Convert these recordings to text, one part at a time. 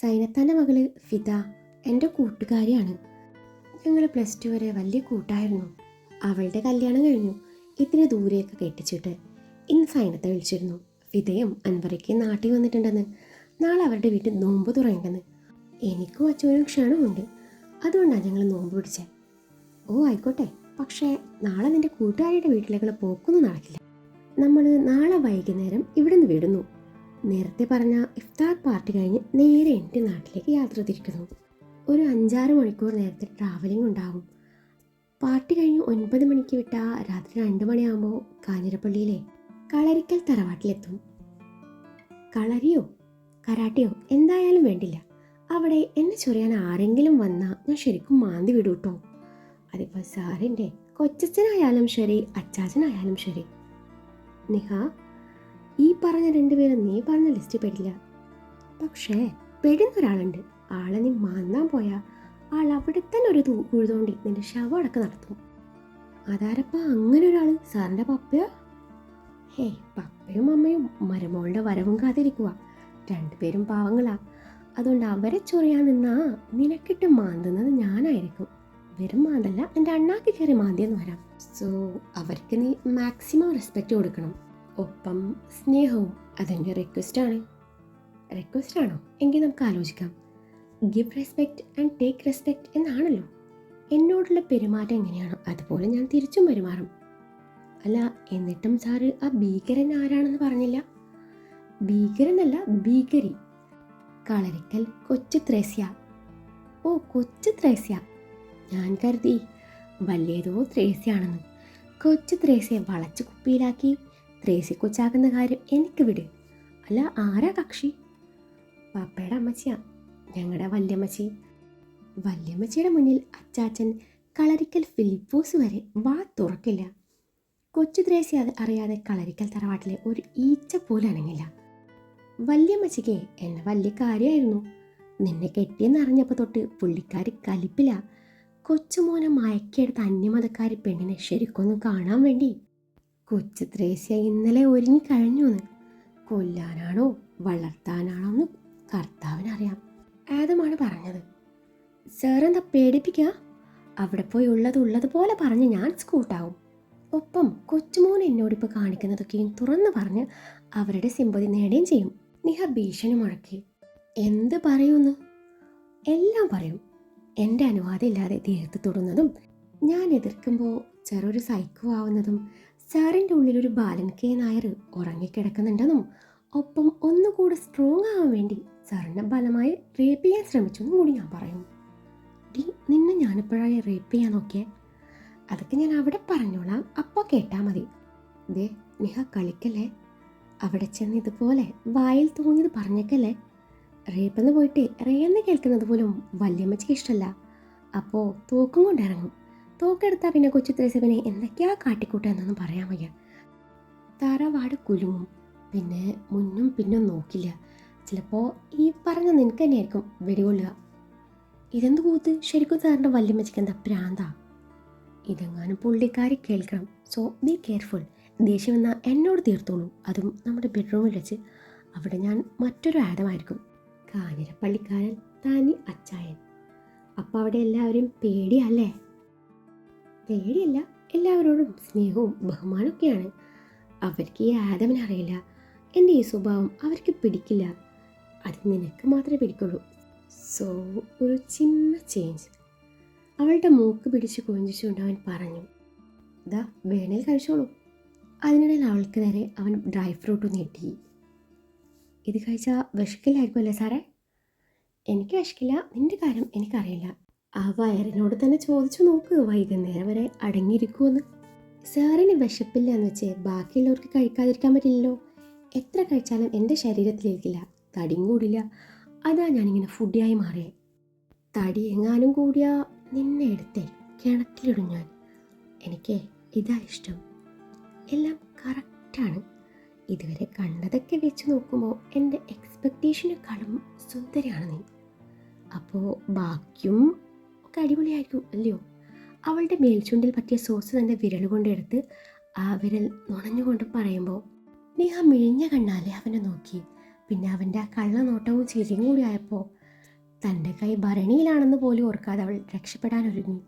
സൈനത്താൻ്റെ മകള് ഫിദ എൻ്റെ കൂട്ടുകാരിയാണ്. ഞങ്ങൾ +2 വരെ വലിയ കൂട്ടായിരുന്നു. അവളുടെ കല്യാണം കഴിഞ്ഞു. ഇത്തിരി ദൂരെയൊക്കെ കെട്ടിച്ചിട്ട്. ഇന്ന് സൈനത്തെ വിളിച്ചിരുന്നു. ഫിദയും അൻവറയ്ക്കും നാട്ടിൽ വന്നിട്ടുണ്ടെന്ന്. നാളെ അവരുടെ വീട്ടിൽ നോമ്പ് തുറയുണ്ടെന്ന്. എനിക്കും അച്ഛനും ക്ഷണമുണ്ട്. അതുകൊണ്ടാണ് ഞങ്ങൾ നോമ്പ് പിടിച്ചത്. ഓ ആയിക്കോട്ടെ, പക്ഷേ നാളെ നിൻ്റെ കൂട്ടുകാരിയുടെ വീട്ടിലേക്കുള്ള പോക്കൊന്നും നടക്കില്ല. നമ്മൾ നാളെ വൈകുന്നേരം ഇവിടുന്ന് വിടുന്നു. നേരത്തെ പറഞ്ഞ ഇഫ്താർ പാർട്ടി കഴിഞ്ഞ് നേരെ എൻ്റെ നാട്ടിലേക്ക് യാത്ര തിരിക്കുന്നു. ഒരു 5-6 മണിക്കൂർ നേരത്തെ ട്രാവലിംഗ് ഉണ്ടാകും. പാർട്ടി കഴിഞ്ഞ് 9 മണിക്ക് വിട്ടാൽ രാത്രി 2 മണിയാകുമ്പോൾ കാഞ്ഞിരപ്പള്ളിയിലെ കളരിക്കൽ തറവാട്ടിലെത്തും. കളരിയോ കരാട്ടയോ എന്തായാലും വേണ്ടില്ല. അവിടെ എന്നെ ചൊറിയാൻ ആരെങ്കിലും വന്നാൽ ഞാൻ ശരിക്കും മാന്തി വിടും കേട്ടോ. അതിപ്പോൾ സാറിൻ്റെ കൊച്ചച്ഛനായാലും ശരി, അച്ചാച്ചനായാലും ശരി. നിഹ, ഈ പറഞ്ഞ 2 പേരും നീ പറഞ്ഞ ലിസ്റ്റ് പെടില്ല. പക്ഷേ പെടുന്നൊരാളുണ്ട്. ആളെ നീ മാന്താൻ പോയാൽ ആൾ അവിടെ തന്നെ ഒരു കുഴുതോണ്ടി നിന്റെ ശവം അടക്കം നടത്തും. അതാരപ്പാ അങ്ങനെ ഒരാൾ? സാറിൻ്റെ പപ്പയോ? ഹേയ്, പപ്പയും അമ്മയും മരുമോളുടെ വരവും കാത്തിരിക്കുക. 2 പേരും പാവങ്ങളാ. അതുകൊണ്ട് അവരെ ചൊറിയാൻ നിന്നാ നിനക്കിട്ട് മാന്തുന്നത് ഞാനായിരിക്കും. വെറും മാന്തല്ല, എൻ്റെ അണ്ണാക്കി കയറി മാന്തിയെന്ന് വരാം. സോ അവർക്ക് നീ മാക്സിമം റെസ്പെക്റ്റ് കൊടുക്കണം. ഒപ്പം സ്നേഹവും. അതെൻ്റെ റിക്വസ്റ്റാണ്. റിക്വസ്റ്റാണോ? എങ്കിൽ നമുക്ക് ആലോചിക്കാം. Give respect and take respect എന്നാണല്ലോ. എന്നോടുള്ള പെരുമാറ്റം എങ്ങനെയാണോ അതുപോലെ ഞാൻ തിരിച്ചും പെരുമാറും. അല്ല, എന്നിട്ടും സാറ് ആ ഭീകരൻ ആരാണെന്ന് പറഞ്ഞില്ല? ഭീകരനല്ല, ഭീകരി. കളരിക്കൽ കൊച്ചു ത്രേസ്യ. ഓ, കൊച്ചു ത്രേസ്യ. ഞാൻ കരുതി വലിയതോ ത്രേസ്യാണെന്ന്. കൊച്ചു ത്രേസ്യയെ വളച്ച് കുപ്പിയിലാക്കി ത്രേസ്യ കൊച്ചാക്കുന്ന കാര്യം എനിക്ക് വിട്. അല്ല, ആരാ കക്ഷി? പാപ്പയുടെ അമ്മച്ചിയാ, ഞങ്ങളുടെ വല്യമ്മച്ചി. വല്യമ്മച്ചിയുടെ മുന്നിൽ അച്ചാച്ചൻ കളരിക്കൽ ഫിലിപ്പോസ് വരെ വാ തുറക്കില്ല. കൊച്ചു ത്രേസ്യ അത് അറിയാതെ കളരിക്കൽ തറവാട്ടിലെ ഒരു ഈച്ച പോലും അനങ്ങില്ല. വല്യമ്മച്ചിക്ക് എന്നെ വലിയ കാര്യമായിരുന്നു. നിന്നെ കെട്ടിയെന്നറിഞ്ഞപ്പോൾ തൊട്ട് പുള്ളിക്കാരി കലിപ്പില്ല. കൊച്ചുമോനെ മയക്കിയെടുത്ത അന്യമതക്കാരി പെണ്ണിനെ ശരിക്കൊന്ന് കാണാൻ വേണ്ടി കൊച്ചു ത്രേസ്യ ഇന്നലെ ഒരുങ്ങി കഴിഞ്ഞുന്ന്. കൊല്ലാനാണോ വളർത്താനാണോ എന്ന് കർത്താവിനറിയാം. ആദമാണ് പറഞ്ഞത്. സാറെന്താ പേടിപ്പിക്കുക? അവിടെ പോയി ഉള്ളതുപോലെ പറഞ്ഞ് ഞാൻ സ്കൂട്ടാവും. ഒപ്പം കൊച്ചുമോൻ എന്നോടിപ്പോൾ കാണിക്കുന്നതൊക്കെയും തുറന്നു പറഞ്ഞ് അവരുടെ സിമ്പതി നേടുകയും ചെയ്യും. നിഹ ഭീഷണി മുഴക്കി. എന്ത് പറയുമെന്ന്? എല്ലാം പറയും. എൻ്റെ അനുവാദം ഇല്ലാതെ ദേഹത്ത് തൊടുന്നതും, ഞാൻ എതിർക്കുമ്പോൾ ചെറിയൊരു സൈക്കോ ആവുന്നതും, സാറിൻ്റെ ഉള്ളിലൊരു ബാലൻ കെ നായർ ഉറങ്ങിക്കിടക്കുന്നുണ്ടെന്നും, ഒപ്പം ഒന്നുകൂടെ സ്ട്രോങ് ആവാൻ വേണ്ടി സാറിനെ ബലമായി റേപ്പ് ചെയ്യാൻ ശ്രമിച്ചെന്നും കൂടി ഞാൻ പറയും. നിന്നെ ഞാനിപ്പോഴായി റേപ്പ് ചെയ്യാൻ നോക്കിയേ? അതൊക്കെ ഞാൻ അവിടെ പറഞ്ഞോളാം, അപ്പോൾ കേട്ടാൽ മതി. ദേ നിഹ, കളിക്കല്ലേ. അവിടെ ചെന്ന് ഇതുപോലെ വായിൽ തോന്നിയത് പറഞ്ഞേക്കല്ലേ. റേപ്പെന്ന് പോയിട്ട് റേന്ന് കേൾക്കുന്നത് പോലും വല്യമ്മച്ചിക്ക് ഇഷ്ടമല്ല. അപ്പോൾ തോക്കും കൊണ്ടിറങ്ങും. തോക്കെടുത്താൽ പിന്നെ കൊച്ചു ത്രേസ്യനെ എന്തൊക്കെയാ കാട്ടിക്കൂട്ടുക എന്നൊന്നും പറയാൻ വയ്യ. തറവാട് കുലുങ്ങും. പിന്നെ മുന്നും പിന്നും നോക്കില്ല. ചിലപ്പോൾ ഈ പറഞ്ഞ നിനക്ക് തന്നെയായിരിക്കും വെടികൊള്ളുക. ഇതെന്ത് കൂത്ത്? ശരിക്കും സാറിൻ്റെ വല്യമ്മച്ചിക്ക് എന്താ പ്രാന്താ? ഇതെങ്ങാനും പുള്ളിക്കാരി കേൾക്കണം. So be careful. ദേഷ്യം എന്നാൽ എന്നോട് തീർത്തോളൂ. അതും നമ്മുടെ ബെഡ്റൂമിൽ വെച്ച്. അവിടെ ഞാൻ മറ്റൊരു ആദമായിരിക്കും. കാഞ്ഞിരപ്പള്ളിക്കാരൻ, തനി അച്ചായൻ. അപ്പോൾ അവിടെ എല്ലാവരും പേടിയല്ലേ? പേടിയല്ല, എല്ലാവരോടും സ്നേഹവും ബഹുമാനമൊക്കെയാണ്. അവർക്ക് ഈ ആദമിനെ അറിയില്ല. എൻ്റെ ഈ സ്വഭാവം അവർക്ക് പിടിക്കില്ല. അത് നിനക്ക് മാത്രമേ പിടിക്കുള്ളൂ. സോ ഒരു ചിന്ന ചേഞ്ച്. അവളുടെ മൂക്ക് പിടിച്ച് കൊഞ്ചിച്ചുകൊണ്ട് അവൻ പറഞ്ഞു, ഇതാ വേണേൽ കഴിച്ചോളൂ. അതിനിടയിൽ അവൾക്ക് നേരെ അവൻ ഡ്രൈ ഫ്രൂട്ട് നീട്ടി. ഇത് കഴിച്ചാൽ വിശക്കില്ലായിരിക്കും അല്ലേ സാറേ? എനിക്ക് വിശക്കില്ല. നിൻ്റെ കാര്യം എനിക്കറിയില്ല. ആ വയറിനോട് തന്നെ ചോദിച്ചു നോക്ക്, വൈകുന്നേരം വരെ അടങ്ങിയിരിക്കുമെന്ന്. സാറിന് വിശപ്പില്ല എന്ന് വെച്ച് ബാക്കിയുള്ളവർക്ക് കഴിക്കാതിരിക്കാൻ പറ്റില്ലല്ലോ. എത്ര കഴിച്ചാലും എൻ്റെ ശരീരത്തിലേക്കില്ല, തടിയും കൂടില്ല. അതാ ഞാനിങ്ങനെ ഫുഡിയായി മാറിയേ. തടി എങ്ങാനും കൂടിയാ നിന്നെ എടുത്തേ കിണറ്റിലിടും ഞാൻ. എനിക്ക് ഇതാ ഇഷ്ടം. എല്ലാം കറക്റ്റാണ്. ഇതുവരെ കണ്ടതൊക്കെ വെച്ച് നോക്കുമ്പോൾ എൻ്റെ എക്സ്പെക്റ്റേഷനേക്കാളും സുന്ദരിയാണ് നീ. അപ്പോൾ ബാക്കിയും ഒക്കെ അടിപൊളിയായിരിക്കും അല്ലയോ? അവളുടെ മേൽച്ചുണ്ടിൽ പറ്റിയ സോസ് തൻ്റെ വിരൽ കൊണ്ടെടുത്ത് ആ വിരൽ നുണഞ്ഞുകൊണ്ട് പറയുമ്പോൾ നീ ആ മിഴിഞ്ഞ കണ്ണാലെ അവനെ നോക്കി. പിന്നെ അവൻ്റെ ആ കള്ള നോട്ടവും ചിരിയും കൂടി ആയപ്പോൾ തൻ്റെ കൈ ഭരണിയിലാണെന്ന് പോലും ഓർക്കാതെ അവൾ രക്ഷപ്പെടാൻ ഒരുങ്ങി.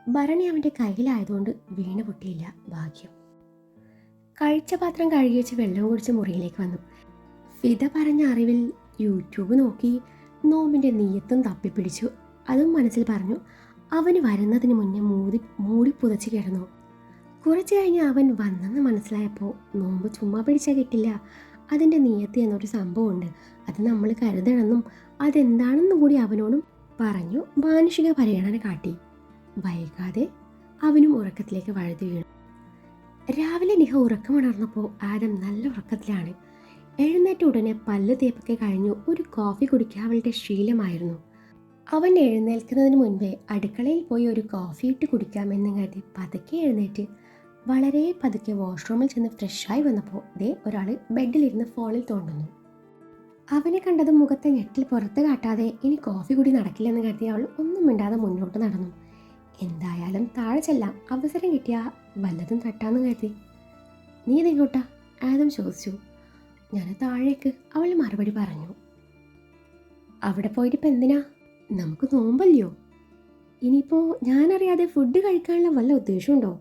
ഭരണി അവൻ്റെ കയ്യിലായതുകൊണ്ട് വീണ് പൊട്ടിയില്ല, ഭാഗ്യം. കഴിച്ച പാത്രം കഴുകി വെച്ച് വെള്ളം കുടിച്ച് മുറിയിലേക്ക് വന്നു. ഫിദ പറഞ്ഞ അറിവിൽ യൂട്യൂബ് നോക്കി നോമ്പിൻ്റെ നീയത്തും തപ്പിപ്പിടിച്ചു. അതും മനസ്സിൽ പറഞ്ഞു. അവന് വരുന്നതിന് മുന്നേ മൂടി പുതച്ച് കിടന്നു. കുറച്ച് കഴിഞ്ഞ് അവൻ വന്നെന്ന് മനസ്സിലായപ്പോൾ നോമ്പ് ചുമ്മാ പിടിച്ചാൽ കിട്ടില്ല, അതിൻ്റെ നീയത്ത് എന്നൊരു സംഭവമുണ്ട്, അത് നമ്മൾ കരുതണമെന്നും അതെന്താണെന്നും കൂടി അവനോടും പറഞ്ഞു മാനുഷിക പരിഗണന കാട്ടി. വൈകാതെ അവനും ഉറക്കത്തിലേക്ക് വഴുതി വീണു. രാവിലെ നിഹ ഉറക്കമുണർന്നപ്പോൾ ആദം നല്ല ഉറക്കത്തിലാണ്. എഴുന്നേറ്റ ഉടനെ പല്ല് തേപ്പൊക്കെ കഴിഞ്ഞു ഒരു കോഫി കുടിക്കുക അവളുടെ ശീലമായിരുന്നു. അവൻ എഴുന്നേൽക്കുന്നതിന് മുൻപേ അടുക്കളയിൽ പോയി ഒരു കോഫി ഇട്ട് കുടിക്കാമെന്ന് കരുതി പതുക്കെ എഴുന്നേറ്റ് വളരെ പതുക്കെ വാഷ്റൂമിൽ ചെന്ന് ഫ്രഷായി വന്നപ്പോൾ ഒരാൾ ബെഡിലിരുന്ന് ഫോണിൽ തോണ്ടുന്നു. അവനെ കണ്ടതും മുഖത്തെ ഞെട്ടിൽ പുറത്ത് കാട്ടാതെ ഇനി കോഫി കൂടി നടക്കില്ലെന്ന് കരുതി അവൾ ഒന്നും മിണ്ടാതെ മുന്നോട്ട് നടന്നു. എന്തായാലും താഴെ ചെല്ലാം, അവസരം കിട്ടിയാൽ വല്ലതും തട്ടാന്ന് കരുതി. നീ ഇതെങ്ങോട്ടാ? ആദം ചോദിച്ചു. ഞാൻ താഴേക്ക്, അവൾ മറുപടി പറഞ്ഞു. അവിടെ പോയിട്ട് ഇപ്പം എന്തിനാ? നമുക്ക് നോമ്പല്ലയോ? ഇനിയിപ്പോൾ ഞാനറിയാതെ ഫുഡ് കഴിക്കാനുള്ള വല്ല ഉദ്ദേശമുണ്ടോ?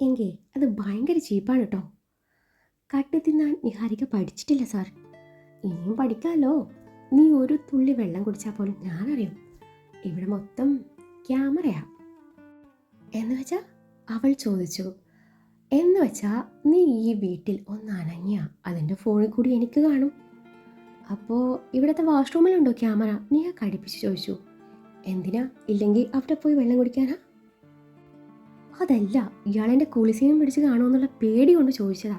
എങ്കിൽ അത് ഭയങ്കര ചീപ്പാണ് കേട്ടോ. കട്ട് തിന്നാൻ നിഹാരിക പഠിച്ചിട്ടില്ല സാർ. ഇനിയും പഠിക്കാമല്ലോ. നീ ഒരു തുള്ളി വെള്ളം കുടിച്ചാൽ പോലും ഞാനറിയും. ഇവിടെ മൊത്തം ക്യാമറയാ. എന്ന് വെച്ചാ? അവൾ ചോദിച്ചു. എന്ന് വെച്ചാൽ നീ ഈ വീട്ടിൽ ഒന്ന് അനങ്ങിയ അതിൻ്റെ ഫോണിൽ കൂടി എനിക്ക് കാണും. അപ്പോൾ ഇവിടുത്തെ വാഷ്റൂമിലുണ്ടോ ക്യാമറ? നീ കടിപ്പിച്ച് ചോദിച്ചു. എന്തിനാ? ഇല്ലെങ്കിൽ അവിടെ പോയി വെള്ളം കുടിക്കാനാ? അതല്ല, ഇയാളെൻ്റെ കുളിസീനും പിടിച്ച് കാണുമെന്നുള്ള പേടി കൊണ്ട് ചോദിച്ചതാ.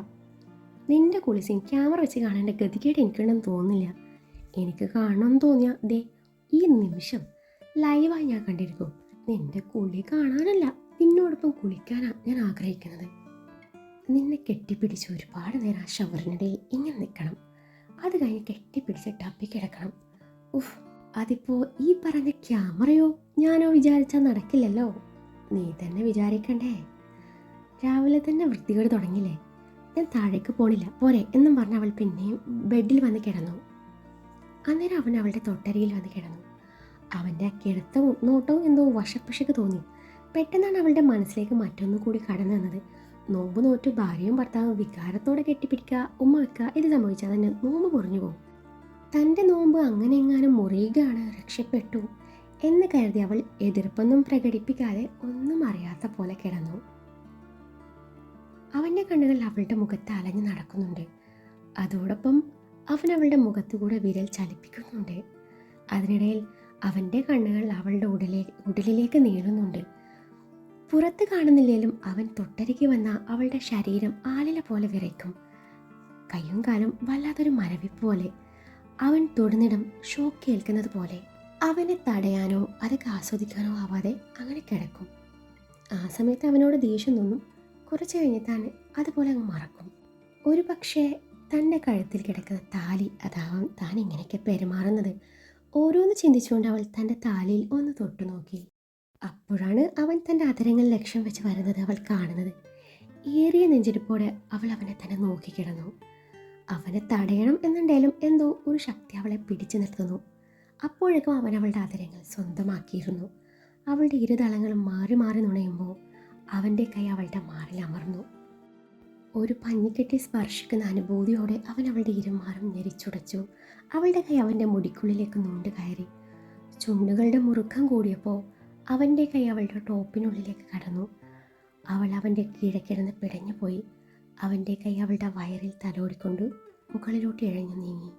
നിന്റെ കുളിസീൻ ക്യാമറ വെച്ച് കാണേണ്ട ഗതികേട് എനിക്കുണ്ടെന്ന് തോന്നുന്നില്ല. എനിക്ക് കാണണമെന്ന് തോന്നിയാൽ ഈ നിമിഷം ലൈവായി ഞാൻ കണ്ടിരിക്കും. നിന്റെ കുളി കാണാനല്ല, നിന്നോടൊപ്പം കുളിക്കാനാ ഞാൻ ആഗ്രഹിക്കുന്നത്. നിന്നെ കെട്ടിപ്പിടിച്ച് ഒരുപാട് നേരം ആ ഷവറിനിടയിൽ ഇങ്ങനെ നിൽക്കണം. അത് കഴിഞ്ഞ് കെട്ടിപ്പിടിച്ച് ടപ്പിക്കിടക്കണം. ഉഫ്, അതിപ്പോൾ ഈ പറഞ്ഞ ക്യാമറയോ ഞാനോ വിചാരിച്ചാൽ നടക്കില്ലല്ലോ. നീ തന്നെ വിചാരിക്കണ്ടേ? രാവിലെ തന്നെ വൃത്തികേട് തുടങ്ങിയില്ലേ? ഞാൻ താഴേക്ക് പോണില്ല, പോരെ എന്നും പറഞ്ഞ് അവൾ പിന്നെയും ബെഡിൽ വന്ന് കിടന്നു. അന്നേരം അവൻ അവളുടെ തൊട്ടരിയിൽ വന്ന് കിടന്നു. അവൻ്റെ കിടത്ത നോട്ടവും എന്തോ വശപ്പശക്ക് തോന്നി. പെട്ടെന്നാണ് അവളുടെ മനസ്സിലേക്ക് മറ്റൊന്നു കൂടി കടന്നു വന്നത്. നോമ്പ് നോറ്റ് ഭാര്യയും ഭർത്താവും വികാരത്തോടെ കെട്ടിപ്പിടിക്കുക, ഉമ്മ വെക്കുക, ഇത് സംഭവിച്ചാൽ തന്നെ നോമ്പ് മുറിഞ്ഞു പോകും. തൻ്റെ നോമ്പ് അങ്ങനെ എങ്ങാനും മുറിയുകയാണ്, രക്ഷപ്പെട്ടു എന്ന് കരുതി അവൾ എതിർപ്പൊന്നും പ്രകടിപ്പിക്കാതെ ഒന്നും അറിയാത്ത പോലെ കിടന്നു. അവൻ്റെ കണ്ണുകൾ അവളുടെ മുഖത്ത് അലഞ്ഞു നടക്കുന്നുണ്ട്. അതോടൊപ്പം അവൻ അവളുടെ മുഖത്തുകൂടെ വിരൽ ചലിപ്പിക്കുന്നുണ്ട്. അതിനിടയിൽ അവൻ്റെ കണ്ണുകൾ അവളുടെ ഉടലിലേക്ക് നീളുന്നുണ്ട്. പുറത്ത് കാണുന്നില്ലേലും അവൻ തൊട്ടരികെ വന്ന അവളുടെ ശരീരം ആലില പോലെ വിറയ്ക്കും. കയ്യും കാലും വല്ലാത്തൊരു മരവിപ്പ് പോലെ. അവൻ തൊടുന്നിടം ഷോക്ക് കേൾക്കുന്നത് പോലെ. അവനെ തടയാനോ അതൊക്കെ ആസ്വദിക്കാനോ ആവാതെ അങ്ങനെ കിടക്കും. ആ സമയത്ത് അവനോട് ദേഷ്യം തോന്നും. കുറച്ച് കഴിഞ്ഞിട്ടാണ് അതുപോലെ അങ്ങ് മറക്കും. ഒരു പക്ഷേ തൻ്റെ കഴുത്തിൽ കിടക്കുന്ന താലി അതാവാം താൻ ഇങ്ങനെയൊക്കെ പെരുമാറുന്നത്. ഓരോന്ന് ചിന്തിച്ചുകൊണ്ട് അവൾ തൻ്റെ താലിയിൽ ഒന്ന് തൊട്ടു നോക്കി. അപ്പോഴാണ് അവൻ തൻ്റെ അതരങ്ങൾ ലക്ഷ്യം വെച്ച് വരുന്നത് അവൾ കാണുന്നത്. ഏറിയ നെഞ്ചെടുപ്പോടെ അവൾ അവനെ തന്നെ നോക്കിക്കിടന്നു. അവനെ തടയണം എന്നുണ്ടെങ്കിലും എന്തോ ഒരു ശക്തി അവളെ പിടിച്ചു നിർത്തുന്നു. അപ്പോഴേക്കും അവൻ അവളുടെ അതരങ്ങൾ സ്വന്തമാക്കിയിരുന്നു. അവളുടെ ഇരുതളങ്ങളും മാറി മാറി നുണയുമ്പോൾ അവൻ്റെ കൈ അവളുടെ മാറിൽ അമർന്നു. ഒരു പഞ്ഞിക്കെട്ടി സ്പർശിക്കുന്ന അനുഭൂതിയോടെ അവൻ അവളുടെ ഇരുമാറും ഞെരിച്ചുടച്ചു. അവളുടെ കൈ അവൻ്റെ മുടിക്കുള്ളിലേക്ക് നൂണ്ട് കയറി. ചുണ്ടുകളുടെ മുറുക്കം കൂടിയപ്പോൾ അവൻ്റെ കൈ അവളുടെ ടോപ്പിനുള്ളിലേക്ക് കടന്നു. അവൾ അവൻ്റെ കീഴെ കിടന്ന് പിടഞ്ഞു പോയി. അവൻ്റെ കൈ അവളുടെ വയറിൽ തലോടിക്കൊണ്ട് മുകളിലോട്ട് ഇഴഞ്ഞു നീങ്ങി.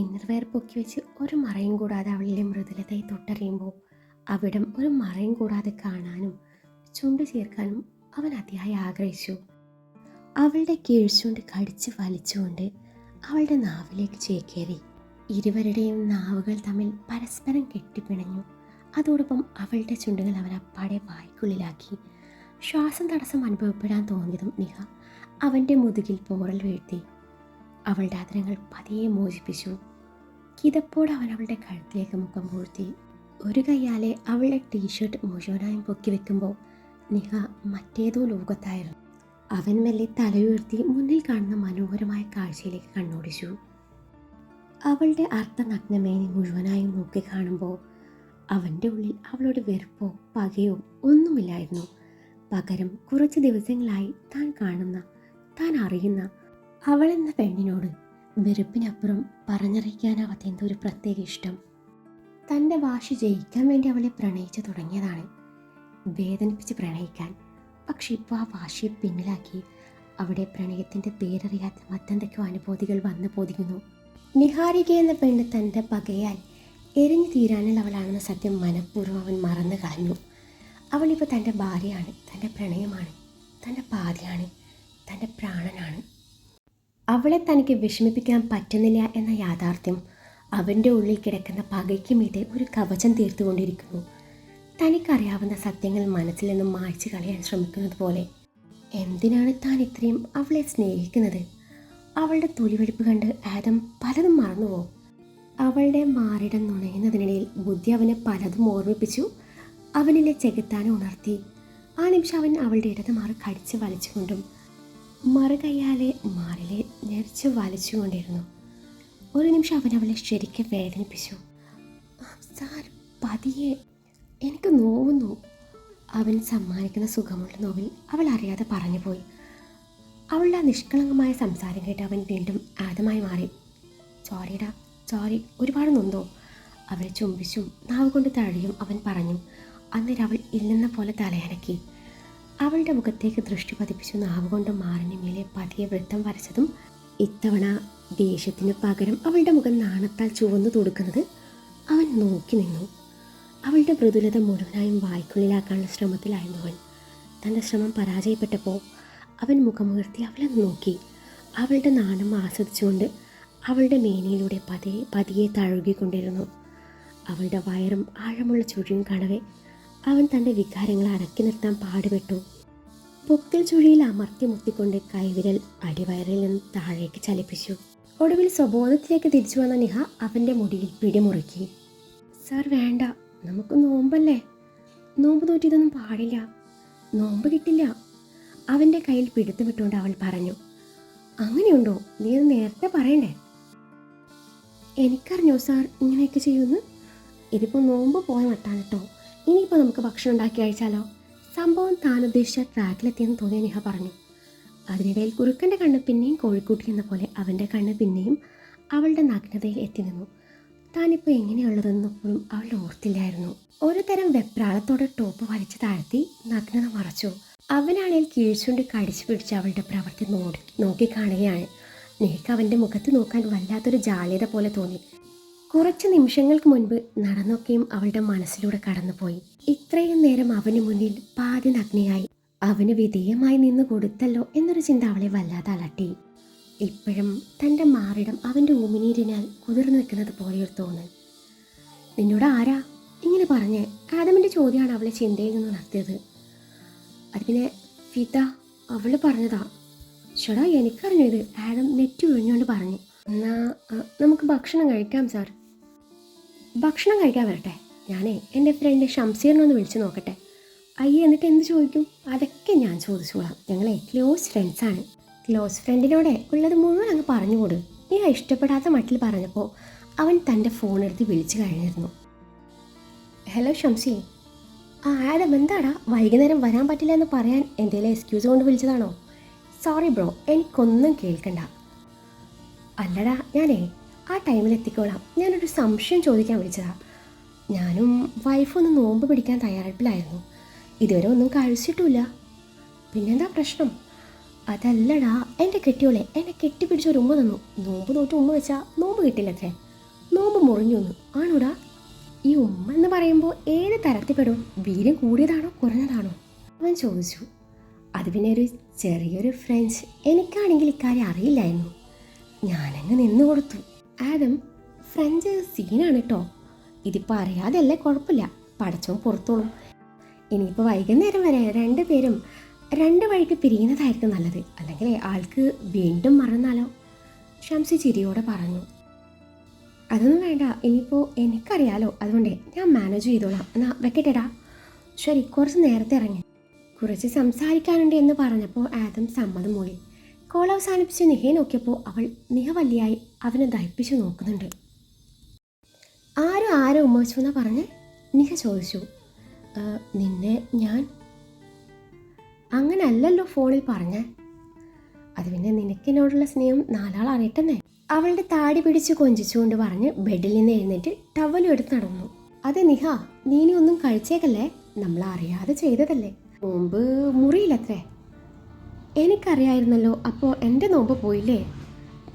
ഇന്നർവെയർ പൊക്കി വെച്ച് ഒരു മറയും കൂടാതെ അവളിലെ മൃദുലതയെ തൊട്ടറിയുമ്പോൾ അവിടം ഒരു മറയും കൂടാതെ കാണാനും ചുണ്ട് ചേർക്കാനും അവൻ അതിയായി ആഗ്രഹിച്ചു. അവളുടെ കീഴ്ചുണ്ട് കടിച്ച് വലിച്ചുകൊണ്ട് അവളുടെ നാവിലേക്ക് ചേക്കേറി. ഇരുവരുടെയും നാവുകൾ തമ്മിൽ പരസ്പരം കെട്ടിപ്പിണഞ്ഞു. അതോടൊപ്പം അവളുടെ ചുണ്ടുകൾ അവൻ അപ്പാടെ വായ്ക്കുള്ളിലാക്കി. ശ്വാസം തടസ്സം അനുഭവപ്പെടാൻ തോന്നിയതും നിഹ അവൻ്റെ മുതുകിൽ പോറൽ വീഴ്ത്തി. അവളുടെ ആദരങ്ങൾ പതിയെ മോചിപ്പിച്ചു. കിതപ്പോടെ അവൻ അവളുടെ കഴുത്തിലേക്ക് മുഖം പൂഴ്ത്തി. ഒരു കൈയാലെ അവളുടെ ടീഷർട്ട് മുഴുവനായും പൊക്കി വെക്കുമ്പോൾ നിഹ മറ്റേതോ ലോകത്തായിരുന്നു. അവൻ മെല്ലെ തലയുയർത്തി മുന്നിൽ കാണുന്ന മനോഹരമായ കാഴ്ചയിലേക്ക് കണ്ണോടിച്ചു. അവളുടെ അർദ്ധനഗ്നമേനി മുഴുവനായും നോക്കി കാണുമ്പോൾ അവൻ്റെ ഉള്ളിൽ അവളോട് വെറുപ്പോ പകയോ ഒന്നുമില്ലായിരുന്നു. പകരം കുറച്ച് ദിവസങ്ങളായി താൻ കാണുന്ന, താൻ അറിയുന്ന അവളെന്ന പെണ്ണിനോട് വെറുപ്പിനപ്പുറം പറഞ്ഞറിയിക്കാനാവാത്ത എന്തോ ഒരു പ്രത്യേക ഇഷ്ടം. തൻ്റെ വാശി ജയിക്കാൻ വേണ്ടി അവളെ പ്രണയിച്ചു തുടങ്ങിയതാണ്, വേദനിപ്പിച്ച് പ്രണയിക്കാൻ. പക്ഷെ ഇപ്പോൾ ആ വാശിയെ പിന്നിലാക്കി അവിടെ പ്രണയത്തിൻ്റെ പേരറിയാത്ത മറ്റെന്തൊക്കെയോ അനുഭൂതികൾ വന്നു പോതിക്കുന്നു. നിഹാരിക എന്ന പെണ്ണ് തൻ്റെ പകയാൽ എരിഞ്ഞു തീരാനുള്ള അവളാണെന്ന സത്യം മനഃപൂർവ്വം അവൻ മറന്നു കളഞ്ഞു. അവളിപ്പോൾ തൻ്റെ ഭാര്യയാണ്, തൻ്റെ പ്രണയമാണ്, തൻ്റെ പാതിയാണ്, തൻ്റെ പ്രാണനാണ്. അവളെ തനിക്ക് വിഷമിപ്പിക്കാൻ പറ്റുന്നില്ല എന്ന യാഥാർത്ഥ്യം അവൻ്റെ ഉള്ളിൽ കിടക്കുന്ന പകയ്ക്ക് മീതെ ഒരു കവചം തീർത്തുകൊണ്ടിരിക്കുന്നു. തനിക്കറിയാവുന്ന സത്യങ്ങൾ മനസ്സിൽ നിന്നും മായ്ച്ചു കളയാൻ ശ്രമിക്കുന്നത് പോലെ. എന്തിനാണ് താൻ ഇത്രയും അവളെ സ്നേഹിക്കുന്നത്? അവളുടെ തൊലിവെടുപ്പ് കണ്ട് ആദം പലതും മറന്നുവോ? അവളുടെ മാറിടം നുണയുന്നതിനിടയിൽ ബുദ്ധി അവനെ പലതും ഓർമ്മിപ്പിച്ചു. അവനിലെ ചെകുത്താനെ ഉണർത്തി. ആ നിമിഷം അവൻ അവളുടെ ഇടതുമാറ് കടിച്ച് വലിച്ചുകൊണ്ടും മറുകയ്യാലെ മാറിലെ ഞെരിച്ച് വലിച്ചുകൊണ്ടിരുന്നു. ഒരു നിമിഷം അവൻ അവളെ ശരിക്കും വേദനിപ്പിച്ചു. സാർ, പതിയെ, എനിക്ക് നോവുന്നു. അവൻ സമ്മാനിക്കുന്ന സുഖമുള്ള നോവിൽ അവൾ അറിയാതെ പറഞ്ഞുപോയി. അവളുടെ ആ നിഷ്കളങ്കമായ സംസാരം കേട്ട് അവൻ വീണ്ടും ആദമായി മാറി. സോറിടാ, സോറി, ഒരുപാട് നൊന്തോ? അവളെ ചുംബിച്ചും നാവ് കൊണ്ട് തഴയും അവൻ പറഞ്ഞു. അന്നേരം അവൾ ഇല്ലെന്ന പോലെ തലയനക്കി. അവളുടെ മുഖത്തേക്ക് ദൃഷ്ടി പതിപ്പിച്ചു നാവ് കൊണ്ട് മാറിന് മേലെ പതിയെ വൃത്തം വരച്ചതും ഇത്തവണ ദേഷ്യത്തിന് പകരം അവളുടെ മുഖം നാണത്താൽ ചുവന്നു തുടുക്കുന്നത് അവൻ നോക്കി നിന്നു. അവളുടെ മൃദുലത മുഴുവനായും വായ്ക്കുള്ളിലാക്കാനുള്ള ശ്രമത്തിലായിരുന്നു അവൻ. തൻ്റെ ശ്രമം പരാജയപ്പെട്ടപ്പോൾ അവൻ മുഖമുയർത്തി അവളെ നോക്കി. അവളുടെ നാണം ആസ്വദിച്ചുകൊണ്ട് അവളുടെ മേനിയിലൂടെ പതിയെ പതിയെ തഴുകിക്കൊണ്ടിരുന്നു. അവളുടെ വയറും ആഴമുള്ള ചുഴിയും കാണവേ അവൻ തൻ്റെ വികാരങ്ങളെ അടക്കി നിർത്താൻ പാടുപെട്ടു. പൊക്കിൽ ചുഴിയിൽ അമർത്തി മുത്തിക്കൊണ്ട് കൈവിരൽ അടിവയറിൽ നിന്ന് താഴേക്ക് ചലിപ്പിച്ചു. ഒടുവിൽ സ്വബോധത്തിലേക്ക് തിരിച്ചു വന്ന നിഹ അവൻ്റെ മുടിയിൽ പിടിമുറുക്കി. സാർ, വേണ്ട, നമുക്ക് നോമ്പല്ലേ, നോമ്പ് നോറ്റിയതൊന്നും പാടില്ല, നോമ്പ് കിട്ടില്ല. അവൻ്റെ കയ്യിൽ പിടുത്തമിട്ടുകൊണ്ട് അവൾ പറഞ്ഞു. അങ്ങനെയുണ്ടോ? നീ അത് നേരത്തെ പറയണ്ടേ? എനിക്കറിഞ്ഞോ സാർ ഇങ്ങനെയൊക്കെ ചെയ്യുമെന്ന്? ഇതിപ്പോൾ നോമ്പ് പോയ മട്ടാണ് കേട്ടോ. ഇനിയിപ്പോൾ നമുക്ക് ഭക്ഷണം ഉണ്ടാക്കി കഴിച്ചാലോ? സംഭവം താൻ ഉദ്ദേശിച്ച ട്രാക്കിലെത്തിയെന്ന് തോന്നിയ നിഹ പറഞ്ഞു. അതിനിടയിൽ കുറുക്കൻ്റെ കണ്ണ് പിന്നെയും കോഴിക്കൂട്ടി എന്ന പോലെ അവൻ്റെ കണ്ണ് പിന്നെയും അവളുടെ നഗ്നതയിൽ എത്തി നിന്നു. താനിപ്പോൾ എങ്ങനെയുള്ളതെന്ന് പോലും അവൾ ഓർത്തില്ലായിരുന്നു. ഒരു തരം വെപ്രാളത്തോടെ ടോപ്പ് വലിച്ചു താഴ്ത്തി നഗ്നത മറച്ചു. അവനാണെങ്കിൽ കീഴ്ച്ചുകൊണ്ട് കടിച്ചു പിടിച്ച് അവളുടെ പ്രവൃത്തി നോക്കി കാണുകയാണ്. നിഹയ്ക്ക് അവൻ്റെ മുഖത്ത് നോക്കാൻ വല്ലാത്തൊരു ജാള്യത പോലെ തോന്നി. കുറച്ച് നിമിഷങ്ങൾക്ക് മുൻപ് നടന്നൊക്കെയും അവളുടെ മനസ്സിലൂടെ കടന്നുപോയി. ഇത്രയും നേരം അവന് മുന്നിൽ പാതി നഗ്നയായി അവന് വിധേയമായി നിന്ന് കൊടുത്തല്ലോ എന്നൊരു ചിന്ത അവളെ വല്ലാതെ അലട്ടി. ഇപ്പോഴും തൻ്റെ മാറിടം അവൻ്റെ ഊമിനീരിനാൽ കുതിർന്നു നിൽക്കുന്നത് പോലെയൊരു തോന്നൽ. നിന്നോട് ആരാ ഇങ്ങനെ പറഞ്ഞ്? ആദമിൻ്റെ ചോദ്യമാണ് അവളെ ചിന്തയിൽ നിന്ന് ഉണർത്തിയത്. അത് പിന്നെ ഫിദ, അവള് പറഞ്ഞതാ. ചേടാ, എനിക്കറിഞ്ഞു ഇത്. ആദം നെറ്റ് ഒഴിഞ്ഞുകൊണ്ട് പറഞ്ഞു. എന്നാ നമുക്ക് ഭക്ഷണം കഴിക്കാം സാർ. ഭക്ഷണം കഴിക്കാൻ വരട്ടെ. ഞാനേ എൻ്റെ ഫ്രണ്ട് ഷംസീറിനൊന്ന് വിളിച്ച് നോക്കട്ടെ. അയ്യേ, എന്നിട്ട് എന്ത് ചോദിക്കും? അതൊക്കെ ഞാൻ ചോദിച്ചോളാം. ഞങ്ങളെ ക്ലോസ് ഫ്രണ്ട്സാണ്. ക്ലോസ് ഫ്രണ്ടിനോടെ ഉള്ളത് മുഴുവൻ അങ്ങ് പറഞ്ഞുകൊടു. നീ ഇഷ്ടപ്പെടാത്ത മട്ടിൽ പറഞ്ഞപ്പോൾ അവൻ തൻ്റെ ഫോണെടുത്ത് വിളിച്ചു കഴിഞ്ഞിരുന്നു. ഹലോ ഷംസി. ആദം, എന്താടാ വൈകുന്നേരം വരാൻ പറ്റില്ല എന്ന് പറയാൻ എന്തെങ്കിലും എക്സ്ക്യൂസ് കൊണ്ട് വിളിച്ചതാണോ? സോറി ബ്രോ, എനിക്കൊന്നും കേൾക്കണ്ട. അല്ലടാ, ഞാനേ ആ ടൈമിൽ എത്തിക്കോളാം. ഞാനൊരു സംശയം ചോദിക്കാൻ വിളിച്ചതാ. ഞാനും വൈഫൊന്ന് നോമ്പ് പിടിക്കാൻ തയ്യാറെടുപ്പിലായിരുന്നു. ഇതുവരെ ഒന്നും കഴിച്ചിട്ടില്ല. പിന്നെന്താ പ്രശ്നം? അതല്ലടാ, എൻ്റെ കെട്ടിയോളെ എന്നെ കെട്ടിപ്പിടിച്ചൊരു ഉമ്മ തന്നു. നോമ്പ് നോറ്റ് ഉമ്മ വെച്ചാൽ നോമ്പ് കിട്ടില്ലത്രേ. നോമ്പ് മുറിഞ്ഞു വന്നു. ആണോടാ? ഈ ഉമ്മ എന്ന് പറയുമ്പോൾ ഏത് തരത്തിൽപ്പെടും? വീര്യം കൂടിയതാണോ കുറഞ്ഞതാണോ? അവൻ ചോദിച്ചു. അത് പിന്നെ ഒരു ചെറിയൊരു ഫ്രഞ്ച്. എനിക്കാണെങ്കിൽ ഇക്കാര്യം അറിയില്ലായിരുന്നു. ഞാനങ്ങ് നിന്നു കൊടുത്തു. ആദം, ഫ്രഞ്ച് സീനാണ് കേട്ടോ. ഇതിപ്പോൾ അറിയാതെയല്ലേ, കുഴപ്പമില്ല, പടച്ചോൻ പുറത്തോളും. ഇനിയിപ്പോൾ വൈകുന്നേരം വരെ രണ്ടുപേരും രണ്ട് വഴിക്ക് പിരിയുന്നതായിരിക്കും നല്ലത്. അല്ലെങ്കിൽ ആൾക്ക് വീണ്ടും മറന്നാലോ? ഷംസി ചിരിയോടെ പറഞ്ഞു. അതൊന്നും വേണ്ട, ഇനിയിപ്പോൾ എനിക്കറിയാലോ, അതുകൊണ്ടേ ഞാൻ മാനേജ് ചെയ്തോളാം. എന്നാ വെക്കട്ടെടാ. ശരി, കുറച്ച് നേരത്തെ ഇറങ്ങി. കുറച്ച് സംസാരിക്കാനുണ്ട് എന്ന് പറഞ്ഞപ്പോൾ ആദം സമ്മതം മൂളി. കോൾ അവസാനിപ്പിച്ച് നിഹയെ നോക്കിയപ്പോൾ അവൾ നിഹവല്ലിയായി അവനെ ദഹിപ്പിച്ചു നോക്കുന്നുണ്ട്. ആരോ ഉമ്മ വെച്ചു എന്നാ പറഞ്ഞ് നിഹ ചോദിച്ചു. നിന്നെ ഞാൻ അങ്ങനല്ലല്ലോ ഫോണിൽ പറഞ്ഞേ. അത് പിന്നെ നിനക്കെന്നോടുള്ള സ്നേഹം നാലാൾ അറിയട്ടെന്നേ. അവളുടെ താടി പിടിച്ച് കൊഞ്ചിച്ചുകൊണ്ട് പറഞ്ഞ് ബെഡിൽ നിന്ന് എഴുന്നേറ്റ് ടവലും എടുത്ത് നടന്നു. അതെ നിഹ, നീനി ഒന്നും കഴിച്ചേക്കല്ലേ, നമ്മൾ അറിയാതെ ചെയ്തതല്ലേ. നോമ്പ് മുറിയില്ലത്രേ. എനിക്കറിയായിരുന്നല്ലോ, അപ്പോൾ എൻ്റെ നോമ്പ് പോയില്ലേ.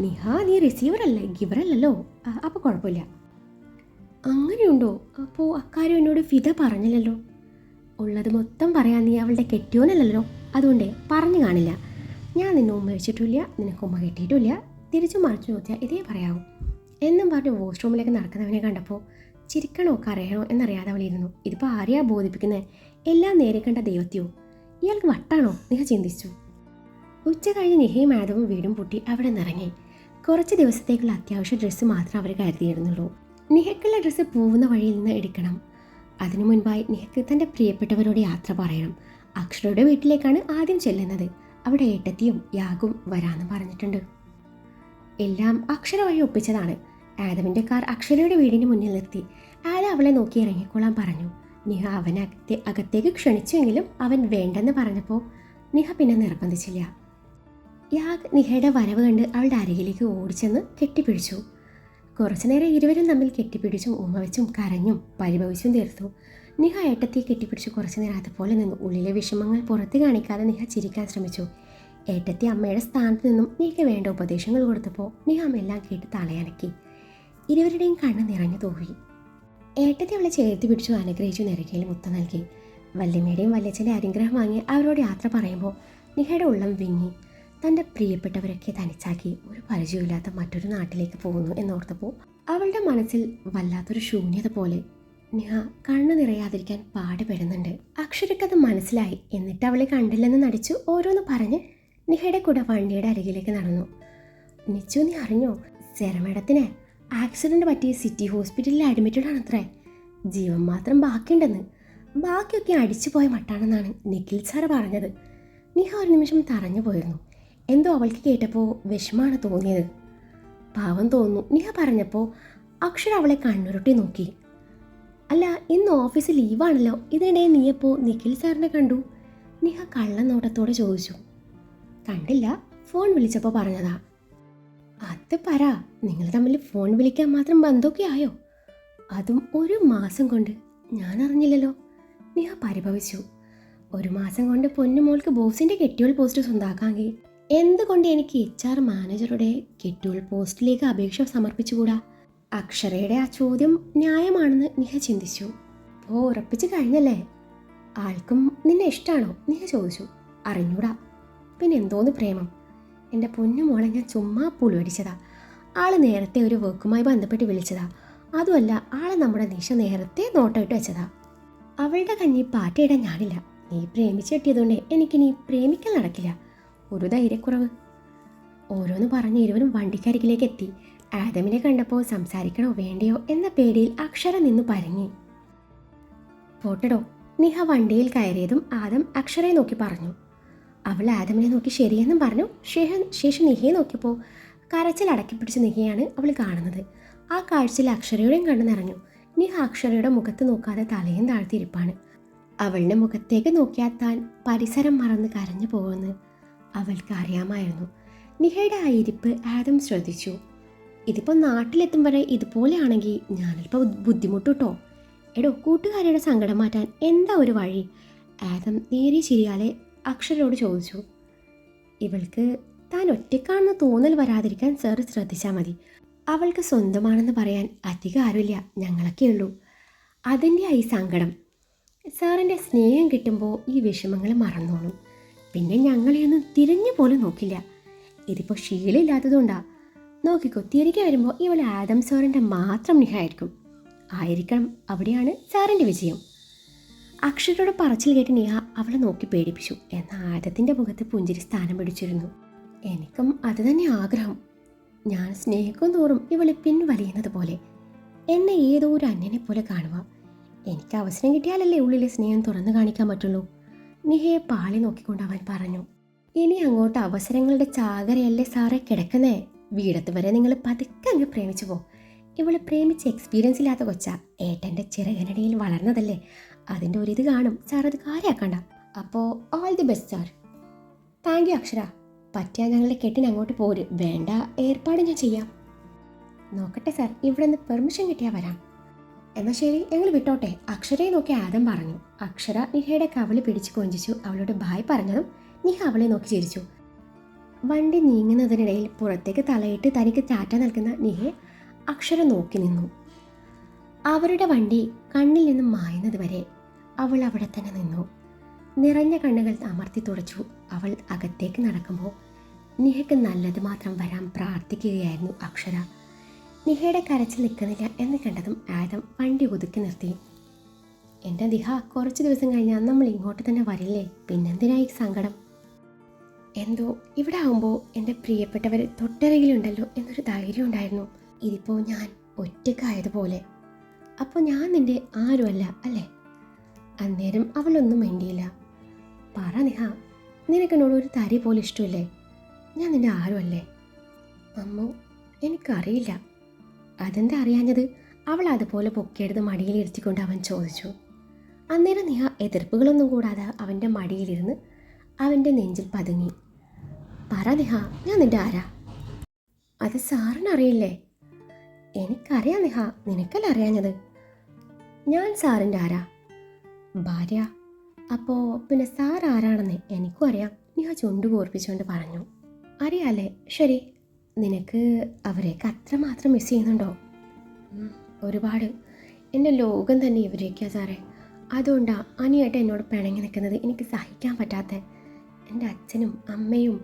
നിഹ, നീ റിസീവറല്ലേ, ഗിവറല്ലല്ലോ, അപ്പോൾ കുഴപ്പമില്ല. അങ്ങനെയുണ്ടോ? അപ്പോൾ അക്കാര്യം എന്നോട് ഫിദ പറഞ്ഞില്ലല്ലോ. ഉള്ളത് മൊത്തം പറയാൻ നീ അവളുടെ കെട്ടിയോനല്ലല്ലോ, അതുകൊണ്ടേ പറഞ്ഞു കാണില്ല. ഞാൻ നിന്നെ ഉമ്മ വെച്ചിട്ടില്ല, നിനക്ക് ഉമ്മ കെട്ടിയിട്ടില്ല. തിരിച്ചു മറിച്ചു നോക്കിയാൽ ഇതേ പറയാവും എന്നും പറഞ്ഞ് വാഷ്റൂമിലേക്ക് നടക്കുന്നവനെ കണ്ടപ്പോൾ ചിരിക്കണോ കരയണോ എന്നറിയാതെ അവളിരുന്നു. ഇതിപ്പോൾ ആരെയാ ബോധിപ്പിക്കുന്നത്? എല്ലാം നേരെ കണ്ട ദൈവത്തെയോ? ഇയാൾക്ക് വട്ടാണോ? നിഹ ചിന്തിച്ചു. ഉച്ച കഴിഞ്ഞ് നിഹയും ആദവും വീടും പൂട്ടി അവിടെ നിന്നിറങ്ങി. കുറച്ച് ദിവസത്തേക്കുള്ള അത്യാവശ്യ ഡ്രസ്സ് മാത്രം അവർ കരുതിയിരുന്നുള്ളൂ. നിഹയ്ക്കുള്ള ഡ്രസ്സ് പോകുന്ന വഴിയിൽ നിന്ന് എടുക്കണം. അതിനു മുൻപായി നിഹയ്ക്ക് തൻ്റെ പ്രിയപ്പെട്ടവരോട് യാത്ര പറയണം. അക്ഷരയുടെ വീട്ടിലേക്കാണ് ആദ്യം ചെല്ലുന്നത്. അവിടെ ഏട്ടത്തിയും യാഗും വരാമെന്ന് പറഞ്ഞിട്ടുണ്ട്. എല്ലാം അക്ഷര വഴി ഒപ്പിച്ചതാണ്. ആദമിൻ്റെ കാർ അക്ഷരയുടെ വീടിന് മുന്നിൽ നിർത്തി. ആദ അവളെ നോക്കി ഇറങ്ങിക്കൊള്ളാൻ പറഞ്ഞു. നിഹ അവനെ അകത്തേക്ക് ക്ഷണിച്ചുവെങ്കിലും അവൻ വേണ്ടെന്ന് പറഞ്ഞപ്പോൾ നിഹ പിന്നെ നിർബന്ധിച്ചില്ല. യാഗ് നിഹയുടെ വരവ് കണ്ട് അവളുടെ അരികിലേക്ക് ഓടിച്ചെന്ന് കെട്ടിപ്പിടിച്ചു. കുറച്ചു നേരം ഇരുവരും തമ്മിൽ കെട്ടിപ്പിടിച്ചും ഉമ്മ വെച്ചും കരഞ്ഞും പരിഭവിച്ചും തീർത്തു. നിഹ ഏട്ടത്തിയെ കെട്ടിപ്പിടിച്ച് കുറച്ചു നേരം അതുപോലെ നിന്നു. ഉള്ളിലെ വിഷമങ്ങൾ പുറത്ത് കാണിക്കാതെ നിഹ ചിരിക്കാൻ ശ്രമിച്ചു. ഏട്ടത്തി അമ്മയുടെ സ്ഥാനത്ത് നിന്നും നിഹയ്ക്ക് വേണ്ട ഉപദേശങ്ങൾ കൊടുത്തപ്പോൾ നിഹ എല്ലാം കേട്ട് തലയനക്കി. ഇരുവരുടെയും കണ്ണ് നിറഞ്ഞു തൂവി. ഏട്ടത്തി അവളെ ചേർത്ത് പിടിച്ചു അനുഗ്രഹിച്ചു നെറുകയിൽ മുത്തം നൽകി. വല്യമ്മയുടെയും വല്യച്ഛൻ്റെ അനുഗ്രഹം വാങ്ങി അവരോട് യാത്ര പറയുമ്പോൾ നിഹയുടെ ഉള്ളം വിങ്ങി. തൻ്റെ പ്രിയപ്പെട്ടവരൊക്കെ തനിച്ചാക്കി ഒരു പരിചയമില്ലാത്ത മറ്റൊരു നാട്ടിലേക്ക് പോകുന്നു എന്നോർത്തപ്പോൾ അവളുടെ മനസ്സിൽ വല്ലാത്തൊരു ശൂന്യത പോലെ. നിഹ കണ്ണു നിറയാതിരിക്കാൻ പാടുപെടുന്നുണ്ട്. അക്ഷരക്കത് മനസ്സിലായി. എന്നിട്ട് അവളെ കണ്ടില്ലെന്ന് നടിച്ചു ഓരോന്ന് പറഞ്ഞ് നിഹയുടെ കൂടെ വണ്ടിയുടെ അരികിലേക്ക് നടന്നു. നിച്ചു, നീ അറിഞ്ഞോ, സെറമേഡത്തിന് ആക്സിഡൻറ്റ് പറ്റി സിറ്റി ഹോസ്പിറ്റലിൽ അഡ്മിറ്റഡ് ആണത്രേ. ജീവൻ മാത്രം ബാക്കിയുണ്ടെന്ന്. ബാക്കിയൊക്കെ അടിച്ചു പോയ മട്ടാണെന്നാണ് നിഖിൽ സാറ് പറഞ്ഞത്. നിഹ ഒരു നിമിഷം തറഞ്ഞു പോയിരുന്നു. എന്തോ അവൾക്ക് കേട്ടപ്പോൾ വിഷമാണ് തോന്നിയത്. പാവം തോന്നുന്നു. നിഹ പറഞ്ഞപ്പോൾ അക്ഷര അവളെ കണ്ണുരുട്ടി നോക്കി. അല്ല, ഇന്ന് ഓഫീസ് ലീവാണല്ലോ, ഇതിനിടെ നീയപ്പോൾ നിഖിൽ സാറിനെ കണ്ടു? നിഹ കള്ളനോട്ടത്തോടെ ചോദിച്ചു. കണ്ടില്ല, ഫോൺ വിളിച്ചപ്പോൾ പറഞ്ഞതാ. അത് പറ, നിങ്ങൾ തമ്മിൽ ഫോൺ വിളിക്കാൻ മാത്രം ബന്ധമൊക്കെ ആയോ? അതും 1 മാസം കൊണ്ട്. ഞാൻ അറിഞ്ഞില്ലല്ലോ. നിഹ പരിഭവിച്ചു. 1 മാസം കൊണ്ട് പൊന്നുമോൾക്ക് ബോസിൻ്റെ കെട്ടിയോൾ പോസ്റ്റ് സ്വന്താക്കാമെങ്കിൽ എന്തുകൊണ്ട് എനിക്ക് HR മാനേജറുടെ കെട്ടിയോൾ പോസ്റ്റിലേക്ക് അപേക്ഷ സമർപ്പിച്ചുകൂടാ? അക്ഷരയുടെ ആ ചോദ്യം ന്യായമാണെന്ന് നിഹ ചിന്തിച്ചു. അപ്പോൾ ഉറപ്പിച്ച് കഴിഞ്ഞല്ലേ? ആൾക്കും നിന്നെ ഇഷ്ടമാണോ? നിഹ ചോദിച്ചു. അറിഞ്ഞൂടാ. പിന്നെ എന്തോന്ന് പ്രേമം? എൻ്റെ പൊന്നുമോളെ ഞാൻ ചുമ്മാ പുളുവടിച്ചതാ. ആൾ നേരത്തെ ഒരു വർക്കുമായി ബന്ധപ്പെട്ട് വിളിച്ചതാ. അതുമല്ല, ആളെ നമ്മുടെ നിശ നേരത്തെ നോട്ടമിട്ട് വെച്ചതാ. അവളുടെ കഞ്ഞി പാറ്റയിടാൻ ഞാനില്ല. നീ പ്രേമിച്ച് കെട്ടിയതുകൊണ്ട് എനിക്കിനി പ്രേമിക്കൽ നടക്കില്ല. ഒരു ധൈര്യക്കുറവ്. ഓരോന്ന് പറഞ്ഞ് ഇരുവരും വണ്ടിക്കരികിലേക്ക് എത്തി. ആദമിനെ കണ്ടപ്പോൾ സംസാരിക്കണോ വേണ്ടയോ എന്ന പേടിയിൽ അക്ഷര നിന്ന് പരങ്ങി. പോട്ടടോ. നിഹ വണ്ടിയിൽ കയറിയതും ആദം അക്ഷരയെ നോക്കി പറഞ്ഞു. അവൾ ആദമിനെ നോക്കി ശരിയെന്നും പറഞ്ഞു. ശേഷം നിഹയെ നോക്കിയപ്പോൾ കരച്ചിൽ അടക്കിപ്പിടിച്ച നിഹയാണ് അവൾ കാണുന്നത്. ആ കാഴ്ചയിൽ അക്ഷരയുടെയും കണ്ണു നിറഞ്ഞു. നിഹ അക്ഷരയുടെ മുഖത്ത് നോക്കാതെ തലയും താഴ്ത്തിയിരിപ്പാണ്. അവളുടെ മുഖത്തേക്ക് നോക്കിയാൽ താൻ പരിസരം മറന്ന് കരഞ്ഞു പോകുമെന്ന് അവൾക്ക് അറിയാമായിരുന്നു. നിഹയുടെ ആ ഇരിപ്പ് ആദം ശ്രദ്ധിച്ചു. ഇതിപ്പോൾ നാട്ടിലെത്തും വരെ ഇതുപോലെയാണെങ്കിൽ ഞാനിപ്പോൾ ബുദ്ധിമുട്ടോ? എടോ, കൂട്ടുകാരിയുടെ സങ്കടം മാറ്റാൻ എന്താ ഒരു വഴി? ആദം നേരെ ചിരിയാലെ അക്ഷരയോട് ചോദിച്ചു. ഇവൾക്ക് താൻ ഒറ്റക്കാണെന്ന് തോന്നൽ വരാതിരിക്കാൻ സാർ ശ്രദ്ധിച്ചാൽ മതി. അവൾക്ക് സ്വന്തമാണെന്ന് പറയാൻ അധികം ആരുമില്ല, ഞങ്ങളൊക്കെ ഉള്ളൂ. അതിൻ്റെ ഈ സങ്കടം. സാറിൻ്റെ സ്നേഹം കിട്ടുമ്പോൾ ഈ വിഷമങ്ങൾ മറന്നോളും. പിന്നെ ഞങ്ങളെയൊന്നും തിരിഞ്ഞു പോലും നോക്കില്ല. ഇതിപ്പോൾ ശീലമില്ലാത്തതുകൊണ്ടാ. നോക്കിക്കോ, തിരികെ വരുമ്പോൾ ഇവൾ ആദം സാറിൻ്റെ മാത്രം നിഹയായിരിക്കും. ആയിരിക്കണം. അവിടെയാണ് സാറിൻ്റെ വിജയം. അക്ഷരയുടെ പറച്ചിൽ കേട്ട് നിഹ അവളെ നോക്കി പേടിപ്പിച്ചു. എന്നാൽ ആദത്തിൻ്റെ മുഖത്ത് പുഞ്ചിരി സ്ഥാനം പിടിച്ചിരുന്നു. എനിക്കും അത് തന്നെ ആഗ്രഹം. ഞാൻ സ്നേഹിക്കും തോറും ഇവളെ പിൻവലിയുന്നത് പോലെ. എന്നെ ഏതോ ഒരു അന്യനെ പോലെ കാണുക. എനിക്ക് അവസരം കിട്ടിയാലല്ലേ ഉള്ളിലെ സ്നേഹം തുറന്നു കാണിക്കാൻ പറ്റുള്ളൂ. നിഹയെ പാളി നോക്കിക്കൊണ്ട് അവൻ പറഞ്ഞു. ഇനി അങ്ങോട്ട് അവസരങ്ങളുടെ ചാകരയല്ലേ സാറേ കിടക്കുന്നേ. വീടത്ത് വരെ നിങ്ങൾ പതുക്കെ അങ്ങ് പ്രേമിച്ചു പോ. ഇവള് പ്രേമിച്ച് എക്സ്പീരിയൻസ് ഇല്ലാത്ത കൊച്ച. ഏട്ടൻ്റെ ചിറകനടിയിൽ വളർന്നതല്ലേ, അതിൻ്റെ ഒരിത് കാണും. സാർ അത് കാര്യമാക്കണ്ട. അപ്പോൾ all the best sir. Thank you അക്ഷര. പറ്റിയാൽ ഞങ്ങളുടെ കെട്ടിന് അങ്ങോട്ട് പോര്. വേണ്ട ഏർപ്പാട് ഞാൻ ചെയ്യാം. നോക്കട്ടെ സാർ, ഇവിടെ നിന്ന് പെർമിഷൻ കിട്ടിയാൽ വരാം. എന്നാൽ ശരി, ഞങ്ങൾ വിട്ടോട്ടെ. അക്ഷരയെ നോക്കി ആദം പറഞ്ഞു. അക്ഷര നിഹയുടെ കവള് പിടിച്ച് കൊഞ്ചിച്ചു. അവളോട് ബായ് പറഞ്ഞതും നിഹ അവളെ നോക്കി ചിരിച്ചു. വണ്ടി നീങ്ങുന്നതിനിടയിൽ പുറത്തേക്ക് തലയിട്ട് തനിക്ക് ടാറ്റ നൽകുന്ന നിഹയെ അക്ഷര നോക്കി നിന്നു. അവരുടെ വണ്ടി കണ്ണിൽ നിന്നും മായുന്നത് വരെ അവൾ അവിടെ തന്നെ നിന്നു. നിറഞ്ഞ കണ്ണുകൾ അമർത്തി തുടച്ചു. അവൾ അകത്തേക്ക് നടക്കുമ്പോൾ നിഹയ്ക്ക് നല്ലത് മാത്രം വരാൻ പ്രാർത്ഥിക്കുകയായിരുന്നു അക്ഷര. നിഹയുടെ കരച്ചിൽ നിൽക്കുന്നില്ല എന്ന് കണ്ടതും ആദം വണ്ടി ഒതുക്കി നിർത്തി. എൻ്റെ നിഹ, കുറച്ച് ദിവസം കഴിഞ്ഞാൽ നമ്മൾ ഇങ്ങോട്ട് തന്നെ വരില്ലേ? പിന്നെന്തിനായി സങ്കടം? എന്തോ ഇവിടെ ആവുമ്പോൾ എൻ്റെ പ്രിയപ്പെട്ടവർ തൊട്ടരകിലുണ്ടല്ലോ എന്നൊരു ധൈര്യം ഉണ്ടായിരുന്നു. ഇതിപ്പോൾ ഞാൻ ഒറ്റക്കായതുപോലെ. അപ്പോൾ ഞാൻ നിൻ്റെ ആരുമല്ല അല്ലേ? അന്നേരം അവളൊന്നും വേണ്ടിയില്ല. പറ നിഹ, നിനക്കെന്നോട് ഒരു തരി പോലെ ഇഷ്ടമില്ലേ? ഞാൻ നിൻ്റെ ആരുമല്ലേ? അമ്മോ, എനിക്കറിയില്ല. അതെന്താ അറിയാഞ്ഞത്? അവൾ അതുപോലെ പൊക്കിയെടുത്ത് മടിയിലിരുത്തിക്കൊണ്ട് അവൻ ചോദിച്ചു. അന്നേരം നിഹ എതിർപ്പുകളൊന്നും കൂടാതെ അവൻ്റെ മടിയിലിരുന്ന് അവൻ്റെ നെഞ്ചിൽ പതുങ്ങി. പറ നിഹ, ഞാൻ നിൻ്റെ ആരാ? അത് സാറിനറിയില്ലേ? എനിക്കറിയാം നിഹ, നിനക്കല്ല അറിയാഞ്ഞത്. ഞാൻ സാറിൻ്റെ ആരാ? ഭാര്യ. അപ്പോൾ പിന്നെ സാർ ആരാണെന്ന് എനിക്കും അറിയാം. നിഹ ചുണ്ടു കോർപ്പിച്ചുകൊണ്ട് പറഞ്ഞു. അറിയാല്ലേ? ശരി, നിനക്ക് അവരെയൊക്കെ അത്രമാത്രം മിസ് ചെയ്യുന്നുണ്ടോ? ഒരുപാട്. എൻ്റെ ലോകം തന്നെ ഇവരെയൊക്കെയാണ് സാറേ. അതുകൊണ്ടാണ് അനിയേട്ടൻ എന്നോട് പിണങ്ങി നിൽക്കുന്നത് എനിക്ക് സഹിക്കാൻ പറ്റാത്ത. എൻ്റെ അച്ഛനും അമ്മയും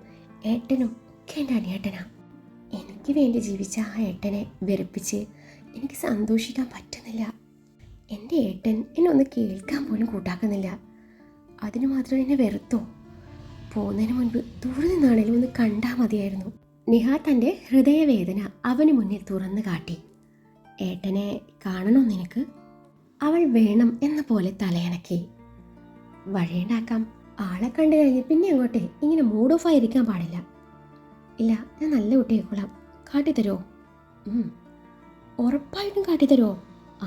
ഏട്ടനും ഒക്കെ എൻ്റെ അനിയേട്ടനാണ്. എനിക്ക് വേണ്ടി ജീവിച്ച ആ ഏട്ടനെ വെറുപ്പിച്ച് എനിക്ക് സന്തോഷിക്കാൻ പറ്റുന്നില്ല. എൻ്റെ ഏട്ടൻ എന്നെ ഒന്ന് കേൾക്കാൻ പോലും കൂട്ടാക്കുന്നില്ല. അതിന് മാത്രം എന്നെ വെറുത്തോ? പോകുന്നതിന് മുൻപ് ദൂരെ നിന്നാണേലും ഒന്ന് കണ്ടാൽ മതിയായിരുന്നു. നിഹ തൻ്റെ ഹൃദയവേദന അവന് മുന്നിൽ തുറന്നു കാട്ടി. ഏട്ടനെ കാണണോ നിനക്ക്? അവൾ വേണം എന്ന പോലെ തലയണക്കി. വഴിയുണ്ടാക്കാം. ആളെ കണ്ടു കഴിഞ്ഞ് പിന്നെ അങ്ങോട്ടേ ഇങ്ങനെ മൂഡ് ഓഫ് ആയിരിക്കാൻ പാടില്ല. ഇല്ല, ഞാൻ നല്ല കുട്ടിയേക്കോളാം. കാട്ടിത്തരുമോ? ഉറപ്പായിട്ടും കാട്ടിത്തരുമോ?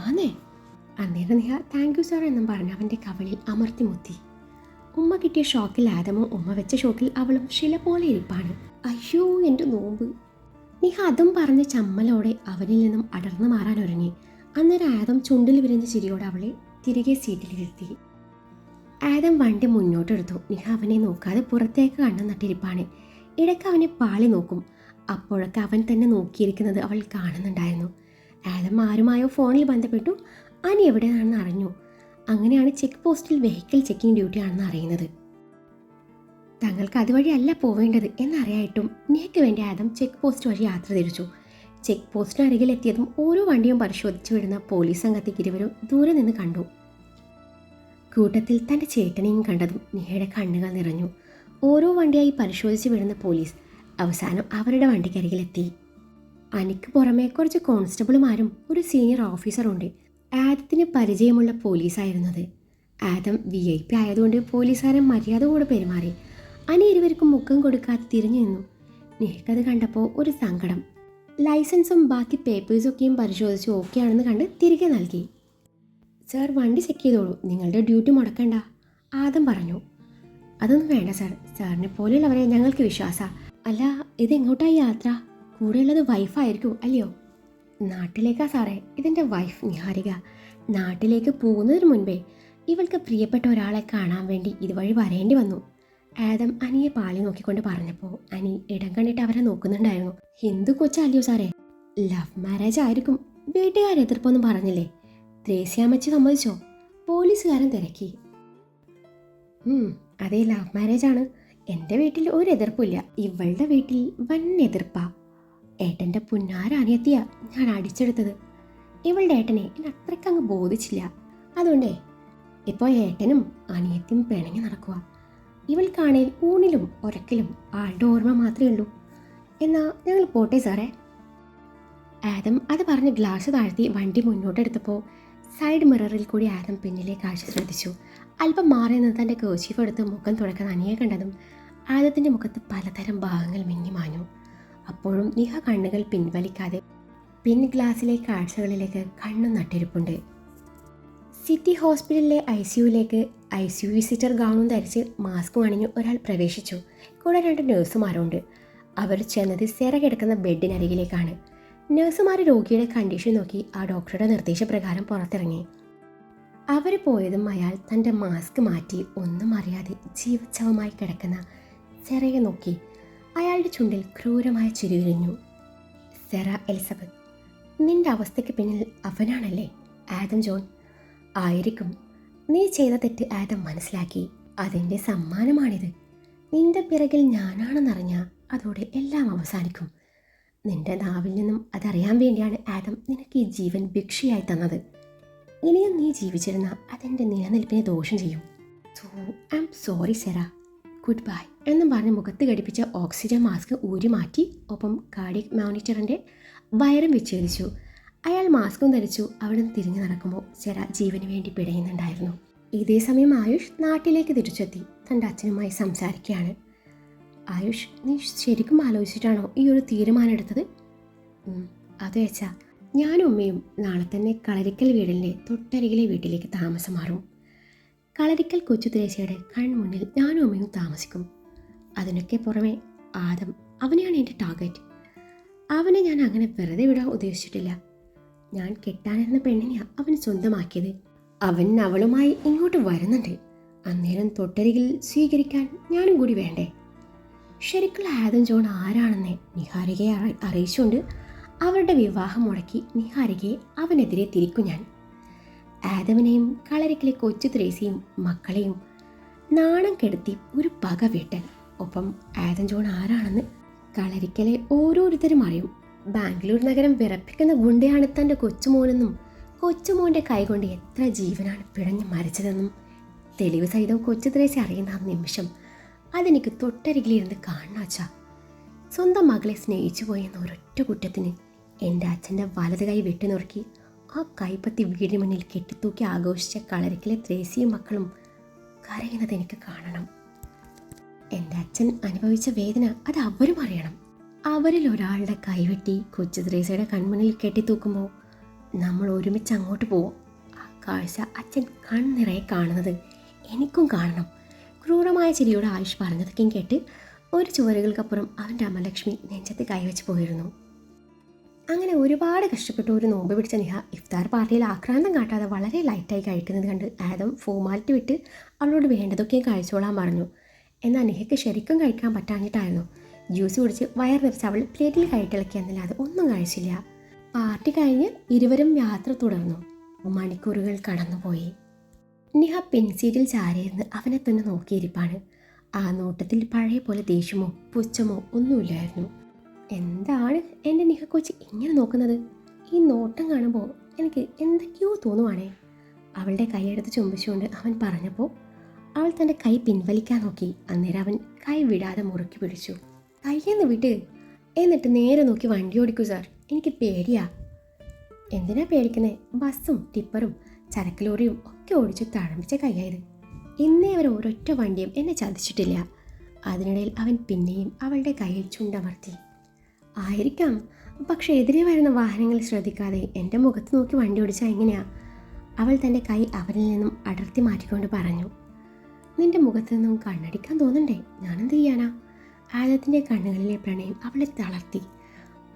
ആന്നേ. അന്നേരം നിഹ താങ്ക് യു സാർ എന്നും പറഞ്ഞ് അവൻ്റെ കവളിൽ അമർത്തി മുത്തി. ഉമ്മ കിട്ടിയ ഷോക്കിൽ ആദമും ഉമ്മ വെച്ച ഷോക്കിൽ അവളും ശില പോലെ ഇരിപ്പാണ്. അയ്യോ എൻ്റെ നോമ്പ്. നിഹ അതും പറഞ്ഞ് ചമ്മലോടെ അവനിൽ നിന്നും അടർന്നു മാറാൻ ഒരുങ്ങി. അന്നേരം ആദം ചുണ്ടിൽ വിരിഞ്ഞ ചിരിയോടെ അവളെ തിരികെ സീറ്റിലിരുത്തി. ആദം വണ്ടി മുന്നോട്ടെടുത്തു. നിഹ അവനെ നോക്കാതെ പുറത്തേക്ക് കണ്ണു നട്ടിരിപ്പാണ്. ഇടയ്ക്ക് അവനെ പാളി നോക്കും. അപ്പോഴൊക്കെ അവൻ തന്നെ നോക്കിയിരിക്കുന്നത് അവൾ കാണുന്നുണ്ടായിരുന്നു. ആദം ആരുമായോ ഫോണിൽ ബന്ധപ്പെട്ടു. അനി എവിടെയാണെന്ന് അറിഞ്ഞു. അങ്ങനെയാണ് ചെക്ക് പോസ്റ്റിൽ വെഹിക്കിൾ ചെക്കിംഗ് ഡ്യൂട്ടിയാണെന്ന് അറിയുന്നത്. തങ്ങൾക്ക് അതുവഴിയല്ല പോവേണ്ടത് എന്നറിയായിട്ടും നിഹയ്ക്ക് വേണ്ടി ആദം ചെക്ക് പോസ്റ്റ് വഴി യാത്ര തിരിച്ചു. ചെക്ക് പോസ്റ്റിന് അരികിലെത്തിയതും ഓരോ വണ്ടിയും പരിശോധിച്ചു വിടുന്ന പോലീസ് സംഘത്തേക്ക് ഇരുവരും ദൂരെ നിന്ന് കണ്ടു. കൂട്ടത്തിൽ തൻ്റെ ചേട്ടനെയും കണ്ടതും നിഹയുടെ കണ്ണുകൾ നിറഞ്ഞു. ഓരോ വണ്ടിയായി പരിശോധിച്ച് വിടുന്ന പോലീസ് അവസാനം അവരുടെ വണ്ടിക്കരികിലെത്തി. അനിക്ക് പുറമെ കുറച്ച് കോൺസ്റ്റബിളുമാരും ഒരു സീനിയർ ഓഫീസറുണ്ട്. ആദത്തിന് പരിചയമുള്ള പോലീസായിരുന്നത്. ആദം VIP ആയതുകൊണ്ട് പോലീസുകാരൻ മര്യാദ കൂടെ പെരുമാറി. അനി ഇരുവർക്കും മുഖം കൊടുക്കാതെ തിരിഞ്ഞു നിന്നു. നിഹയ്ക്കത് കണ്ടപ്പോൾ ഒരു സങ്കടം. ലൈസൻസും ബാക്കി പേപ്പേഴ്സൊക്കെയും പരിശോധിച്ച് ഓക്കെ ആണെന്ന് കണ്ട് തിരികെ നൽകി. സാർ, വണ്ടി ചെക്ക് ചെയ്തോളൂ, നിങ്ങളുടെ ഡ്യൂട്ടി മുടക്കണ്ട, ആദം പറഞ്ഞു. അതൊന്നും വേണ്ട സാർ, സാറിനെ പോലെയുള്ളവരെ ഞങ്ങൾക്ക് വിശ്വാസമാണ്. അല്ല, ഇതെങ്ങോട്ടായി യാത്ര? കൂടെയുള്ളത് വൈഫായിരിക്കും അല്ലയോ? നാട്ടിലേക്കാ സാറേ, ഇതെൻ്റെ വൈഫ് നിഹാരിക. നാട്ടിലേക്ക് പോകുന്നതിന് മുൻപേ ഇവൾക്ക് പ്രിയപ്പെട്ട ഒരാളെ കാണാൻ വേണ്ടി ഇതുവഴി വരേണ്ടി വന്നു. ആദം അനിയെ പാളി നോക്കിക്കൊണ്ട് പറഞ്ഞപ്പോൾ അനി ഇടം കണ്ടിട്ട് അവരെ നോക്കുന്നുണ്ടായിരുന്നു. ഹിന്ദു കൊച്ചല്ലയോ സാറേ? ലവ് മാരേജ് ആയിരിക്കും. വീട്ടുകാരെതിർപ്പൊന്നും പറഞ്ഞില്ലേ? ത്രേസ്യാമ്മച്ചി സമ്മതിച്ചോ? പോലീസുകാരൻ തിരക്കി. അതെ, ലവ് മാരേജ് ആണ്. എൻ്റെ വീട്ടിൽ ഒരു എതിർപ്പില്ല. ഇവളുടെ വീട്ടിൽ വൻ എതിർപ്പാ. ഏട്ടൻ്റെ പുന്നാര അനിയത്തിയ ഞാൻ അടിച്ചെടുത്തത്. ഇവളുടെ ഏട്ടനെ എന്നെ അത്രയ്ക്കങ്ങ് ബോധിച്ചില്ല. അതുകൊണ്ടേ ഇപ്പോൾ ഏട്ടനും അനിയത്തിയും പിണങ്ങി നടക്കുക. ഇവൾക്കാണേൽ ഊണിലും ഉറക്കിലും ആളുടെ ഓർമ്മ മാത്രമേ ഉള്ളൂ. എന്നാ ഞങ്ങൾ പോട്ടെ സാറേ. ആദം അത് പറഞ്ഞ് ഗ്ലാസ് താഴ്ത്തി വണ്ടി മുന്നോട്ടെടുത്തപ്പോൾ സൈഡ് മിററിൽ കൂടി ആദം പിന്നിലെ കാഴ്ച ശ്രദ്ധിച്ചു. അല്പം മാറി നിന്ന് തൻ്റെ കേർച്ചീഫ് എടുത്ത് മുഖം തുടക്കാൻ അനിയെ കണ്ടതും ആദത്തിൻ്റെ മുഖത്ത് പലതരം ഭാഗങ്ങൾ മിന്നിമാഞ്ഞു. അപ്പോഴും നിഹ കണ്ണുകൾ പിൻവലിക്കാതെ പിൻ ഗ്ലാസ്സിലെ കാഴ്ചകളിലേക്ക് കണ്ണും നട്ടിരിപ്പുണ്ട്. സിറ്റി ഹോസ്പിറ്റലിലെ ICUവിലേക്ക് ICU വിസിറ്റർ ഗൗണും ധരിച്ച് മാസ്കും അണിഞ്ഞ് ഒരാൾ പ്രവേശിച്ചു. കൂടെ 2 നഴ്സുമാരുണ്ട്. അവർ ചെന്നത് സെറ കിടക്കുന്ന ബെഡിനരികിലേക്കാണ്. നഴ്സുമാർ രോഗിയുടെ കണ്ടീഷൻ നോക്കി ആ ഡോക്ടറുടെ നിർദ്ദേശപ്രകാരം പുറത്തിറങ്ങി. അവർ പോയതും അയാൾ തൻ്റെ മാസ്ക് മാറ്റി ഒന്നും അറിയാതെ ജീവച്ഛവമായി കിടക്കുന്ന സെറയെ നോക്കി. അയാളുടെ ചുണ്ടിൽ ക്രൂരമായ ചിരി വിരിഞ്ഞു. സെറ എലിസബത്ത്, നിന്റെ അവസ്ഥയ്ക്ക് പിന്നിൽ അവനാണല്ലേ ആദം ജോൺ? ആയിരിക്കും. നീ ചെയ്ത തെറ്റ് ആദം മനസ്സിലാക്കി. അതിൻ്റെ സമ്മാനമാണിത്. നിന്റെ പിറകിൽ ഞാനാണെന്നറിഞ്ഞ അതോടെ എല്ലാം അവസാനിക്കും. നിന്റെ നാവിൽ നിന്നും അതറിയാൻ വേണ്ടിയാണ് ആദം നിനക്ക് ഈ ജീവൻ ഭിക്ഷയായി തന്നത്. ഇനിയും നീ ജീവിച്ചിരുന്ന അതെൻ്റെ നിലനിൽപ്പിനെ ദോഷം ചെയ്യും. സോ ഐ ആം സോറി സെറ, ഗുഡ് ബൈ എന്നും പറഞ്ഞ് മുഖത്ത് ഘടിപ്പിച്ച ഓക്സിജൻ മാസ്ക് ഊരി മാറ്റി. ഒപ്പം കാർഡിയക് മോണിറ്ററിൻ്റെ വയറും വിച്ഛേദിച്ചു. അയാൾ മാസ്കും ധരിച്ചു. അവിടെ നിന്ന് തിരിഞ്ഞു നടക്കുമ്പോൾ സെറ ജീവന് വേണ്ടി പിടയുന്നുണ്ടായിരുന്നു. ഇതേ സമയം ആയുഷ് നാട്ടിലേക്ക് തിരിച്ചെത്തി തൻ്റെ അച്ഛനുമായി സംസാരിക്കുകയാണ്. ആയുഷ്, നീ ശരിക്കും ആലോചിച്ചിട്ടാണോ ഈ ഒരു തീരുമാനം എടുത്തത്? അതെ അച്ഛാ, ഞാനും ഉമ്മയും നാളെ തന്നെ കളരിക്കൽ വീടിൻ്റെ തൊട്ടരികിലെ വീട്ടിലേക്ക് താമസം മാറും. കളരിക്കൽ കൊച്ചു ത്രേസ്യയുടെ കൺമുന്നിൽ ഞാനും ഉമ്മയും താമസിക്കും. അതിനൊക്കെ പുറമെ ആദം, അവനെയാണ് എൻ്റെ ടാർഗറ്റ്. അവനെ ഞാൻ അങ്ങനെ വെറുതെ വിടാൻ ഉദ്ദേശിച്ചിട്ടില്ല. ഞാൻ കെട്ടാനിരുന്ന പെണ്ണിനെയാണ് അവൻ സ്വന്തമാക്കിയത്. അവൻ അവളുമായി ഇങ്ങോട്ട് വരുന്നുണ്ട്. അന്നേരം തൊട്ടരികിൽ സ്വീകരിക്കാൻ ഞാനും കൂടി വേണ്ടേ? ശരിക്കുള്ള ആദം ജോൺ ആരാണെന്ന് നിഹാരികയെ അറിയിച്ചുകൊണ്ട് അവരുടെ വിവാഹം മുടക്കി നിഹാരികയെ അവനെതിരെ തിരിക്കും ഞാൻ. ആദമിനെയും കളരിക്കലെ കൊച്ചു ത്രേസിയും മക്കളെയും നാണം കെടുത്തി ഒരു പക വീട്ടൽ. ഒപ്പം ആദം ജോൺ ആരാണെന്ന് കളരിക്കലെ ഓരോരുത്തരും അറിയും. ബാംഗ്ലൂർ നഗരം വിറപ്പിക്കുന്ന ഗുണ്ടയാണ് തൻ്റെ കൊച്ചുമോനെന്നും കൊച്ചുമോൻ്റെ കൈകൊണ്ട് എത്ര ജീവനാണ് പിടഞ്ഞ് മരിച്ചതെന്നും തെളിവ് സഹിതം കൊച്ചു ത്രേസി അറിയുന്ന ആ നിമിഷം അതെനിക്ക് തൊട്ടരികിലിരുന്ന് കാണണം അച്ഛാ. സ്വന്തം മകളെ സ്നേഹിച്ചു പോയെന്ന ഒരൊറ്റ കുറ്റത്തിന് എൻ്റെ അച്ഛൻ്റെ വലത് കൈ വെട്ടിനുറുക്കി ആ കൈപ്പത്തി വീടിന് മുന്നിൽ കെട്ടിത്തൂക്കി ആഘോഷിച്ച കളരിക്കലെ ത്രേസിയും മക്കളും കരയുന്നത് എനിക്ക് കാണണം. എൻ്റെ അച്ഛൻ അനുഭവിച്ച വേദന അത് അവരും അറിയണം. അവരിൽ ഒരാളുടെ കൈവെട്ടി കൊച്ചു ത്രേസയുടെ കൺമുന്നിൽ കെട്ടിത്തൂക്കുമ്പോൾ നമ്മൾ ഒരുമിച്ച് അങ്ങോട്ട് പോവും. ആ കാഴ്ച അച്ഛൻ കൺനിറയെ കാണുന്നത് എനിക്കും കാണണം. ക്രൂരമായ ചിരിയോട് ആയുഷ് പറഞ്ഞതൊക്കെയും കേട്ട് ഒരു ചുവരുകൾക്കപ്പുറം അവൻ്റെ അമ്മ ലക്ഷ്മി നെഞ്ചത്ത് കൈവച്ച് പോയിരുന്നു. അങ്ങനെ ഒരുപാട് കഷ്ടപ്പെട്ട് ഒരു നോമ്പ് പിടിച്ച നിഹ ഇഫ്താർ പാർട്ടിയിൽ ആക്രാന്തം കാട്ടാതെ വളരെ ലൈറ്റായി കഴിക്കുന്നത് കണ്ട് ആദം ഫോർമാലിറ്റി വിട്ട് അവളോട് വേണ്ടതൊക്കെയും കഴിച്ചോളാൻ പറഞ്ഞു. എന്നാൽ നിഹയ്ക്ക് ശരിക്കും കഴിക്കാൻ പറ്റാഞ്ഞിട്ടായിരുന്നു. ജ്യൂസ് കുടിച്ച് വയർ നിറച്ച് അവൾ പ്ലേറ്റിൽ കഴിക്കിളക്കിയെന്നല്ലാതെ ഒന്നും കഴിച്ചില്ല. പാർട്ടി കഴിഞ്ഞ് ഇരുവരും യാത്ര തുടർന്നു. മണിക്കൂറുകൾ കടന്നുപോയി. നിഹ പിൻസീറ്റിൽ ചാരിയിരുന്ന് അവനെ തന്നെ നോക്കിയിരിപ്പാണ്. ആ നോട്ടത്തിൽ പഴയ പോലെ ദേഷ്യമോ പുച്ഛമോ ഒന്നുമില്ലായിരുന്നു. എന്താണ് എൻ്റെ നിഹ കൊച്ചി ഇങ്ങനെ നോക്കുന്നത്? ഈ നോട്ടം കാണുമ്പോൾ എനിക്ക് എന്തൊക്കെയോ തോന്നുവാണേ. അവളുടെ കൈയെടുത്ത് ചുംബിച്ചുകൊണ്ട് അവൻ പറഞ്ഞപ്പോൾ അവൾ തൻ്റെ കൈ പിൻവലിക്കാൻ നോക്കി. അന്നേരം അവൻ കൈ വിടാതെ മുറുക്കി പിടിച്ചു. കയ്യെന്ന് വിട്ട്, എന്നിട്ട് നേരെ നോക്കി വണ്ടി ഓടിക്കൂ സാർ, എനിക്ക് പേടിയാ. എന്തിനാ പേടിക്കുന്നത്? ബസ്സും ടിപ്പറും ചരക്ക് ലോറിയും ഒക്കെ ഓടിച്ച് തഴമ്പിച്ച കൈയായത്. ഇന്നേ അവർ ഒരൊറ്റ വണ്ടിയും എന്നെ ചതിച്ചിട്ടില്ല. അതിനിടയിൽ അവൻ പിന്നെയും അവളുടെ കയ്യിൽ ചുണ്ടമർത്തി. ആയിരിക്കാം, പക്ഷെ എതിരെ വരുന്ന വാഹനങ്ങൾ ശ്രദ്ധിക്കാതെ എൻ്റെ മുഖത്ത് നോക്കി വണ്ടി ഓടിച്ചാൽ എങ്ങനെയാ? അവൾ തൻ്റെ കൈ അവരിൽ നിന്നും അടർത്തി മാറ്റിക്കൊണ്ട് പറഞ്ഞു. നിന്റെ മുഖത്ത് നിന്നും കണ്ണടിക്കാൻ തോന്നണ്ടേ? ഞാനെന്ത് ചെയ്യാനാ? ആദത്തിൻ്റെ കണ്ണുകളിലെ പ്രണയം അവളെ തളർത്തി.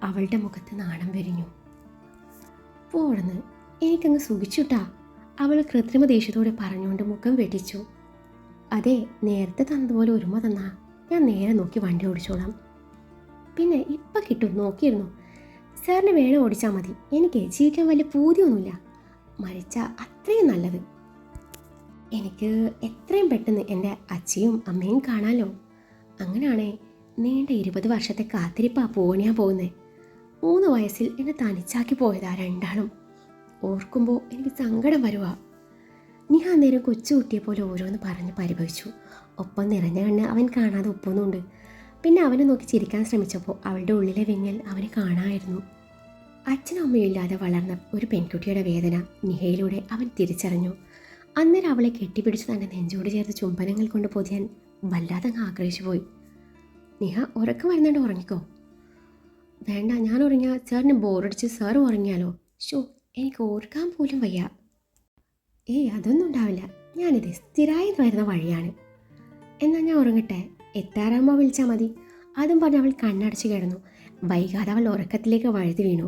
അവളുടെ മുഖത്ത് നാണം വിരിഞ്ഞു. പോണെന്ന് എനിക്കങ്ങ് സുഖിച്ചുട്ടാ, അവൾ കൃത്രിമ ദേഷ്യത്തോടെ പറഞ്ഞുകൊണ്ട് മുഖം വെട്ടിച്ചു. അതെ, നേരത്തെ തന്നതുപോലെ ഒരുമ തന്നാ ഞാൻ നേരെ നോക്കി വണ്ടി ഓടിച്ചോളാം. പിന്നെ ഇപ്പം കിട്ടും, നോക്കിയിരുന്നു. സാറിന് വേണം ഓടിച്ചാൽ മതി. എനിക്ക് ജീവിക്കാൻ വലിയ പൂതിയൊന്നുമില്ല. മരിച്ച അത്രയും നല്ലത്. എനിക്ക് എത്രയും പെട്ടെന്ന് എൻ്റെ അച്ഛയും അമ്മയും കാണാമല്ലോ. അങ്ങനെയാണേ നീണ്ട 20 വർഷത്തെ കാത്തിരിപ്പാ പോണിയാ പോകുന്നത്. 3 വയസ്സിൽ എന്നെ തനിച്ചാക്കി പോയതാ രണ്ടാളും. ഓർക്കുമ്പോൾ എനിക്ക് സങ്കടം വരുവാ. നിഹ അന്നേരം കൊച്ചുകുട്ടിയെ പോലെ ഓരോന്ന് പറഞ്ഞ് പരിഭവിച്ചു. ഒപ്പം നിറഞ്ഞ കണ്ണ് അവൻ കാണാതെ ഒപ്പുന്നുണ്ട്. പിന്നെ അവനെ നോക്കി ചിരിക്കാൻ ശ്രമിച്ചപ്പോൾ അവളുടെ ഉള്ളിലെ വിങ്ങൽ അവന് കാണാമായിരുന്നു. അച്ഛനും അമ്മയും ഇല്ലാതെ വളർന്ന ഒരു പെൺകുട്ടിയുടെ വേദന നിഹയിലൂടെ അവൻ തിരിച്ചറിഞ്ഞു. അന്നേരം അവളെ കെട്ടിപ്പിടിച്ച് തന്നെ നെഞ്ചോട് ചേർത്ത് ചുംബനങ്ങൾ കൊണ്ട് പൊതിയാൻ വല്ലാതെ ആഗ്രഹിച്ചു പോയി. നിഹ ഉറക്കം വരുന്നുണ്ട്, ഉറങ്ങിക്കോ. വേണ്ട, ഞാൻ ഉറങ്ങിയാൽ സാറിന് ബോറടിച്ച് സാർ ഉറങ്ങിയാലോ? ഷോ, എനിക്ക് ഓർക്കാൻ പോലും വയ്യ. ഏയ് അതൊന്നും ഉണ്ടാവില്ല, ഞാനിത് സ്ഥിരമായി വരുന്ന വഴിയാണ്. എന്നാൽ ഞാൻ ഉറങ്ങട്ടെ, എത്താറാകുമ്പോൾ വിളിച്ചാൽ മതി. അതും പറഞ്ഞ് അവൾ കണ്ണടച്ച് കിടന്നു. വൈകാതെ അവൾ ഉറക്കത്തിലേക്ക് വഴുതി വീണു.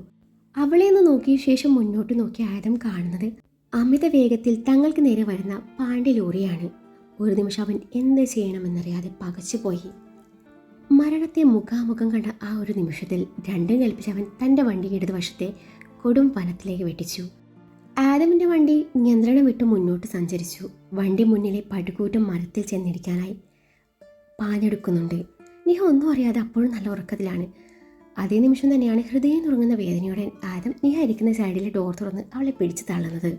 അവളെ ഒന്ന് നോക്കിയ ശേഷം മുന്നോട്ട് നോക്കി ആദം കാണുന്നത് അമിത വേഗത്തിൽ തങ്ങൾക്ക് നേരെ വരുന്ന പാണ്ഡ്യ ലോറിയാണ്. ഒരു നിമിഷം അവൻ എന്ത് ചെയ്യണമെന്നറിയാതെ പകച്ചുപോയി. മരണത്തെ മുഖാമുഖം കണ്ട ആ ഒരു നിമിഷത്തിൽ രണ്ടും കൽപ്പിച്ച് അവൻ തൻ്റെ വണ്ടി ഇടതുവശത്തെ കൊടും വനത്തിലേക്ക് വെട്ടിച്ചു. ആദമിൻ്റെ വണ്ടി നിയന്ത്രണം വിട്ട് മുന്നോട്ട് സഞ്ചരിച്ചു. വണ്ടി മുന്നിലെ പടുകൂറ്റം മരത്തിൽ ചെന്നിരിക്കാനായി പാഞ്ഞെടുക്കുന്നുണ്ട്. നിഹ ഒന്നും അറിയാതെ അപ്പോഴും നല്ല ഉറക്കത്തിലാണ്. അതേ നിമിഷം തന്നെയാണ് ഹൃദയം നുറങ്ങുന്ന വേദനയോടെ ആദം നിഹ ഇരിക്കുന്ന സൈഡിലെ ഡോർ തുറന്ന് അവളെ പിടിച്ചു തള്ളുന്നത്.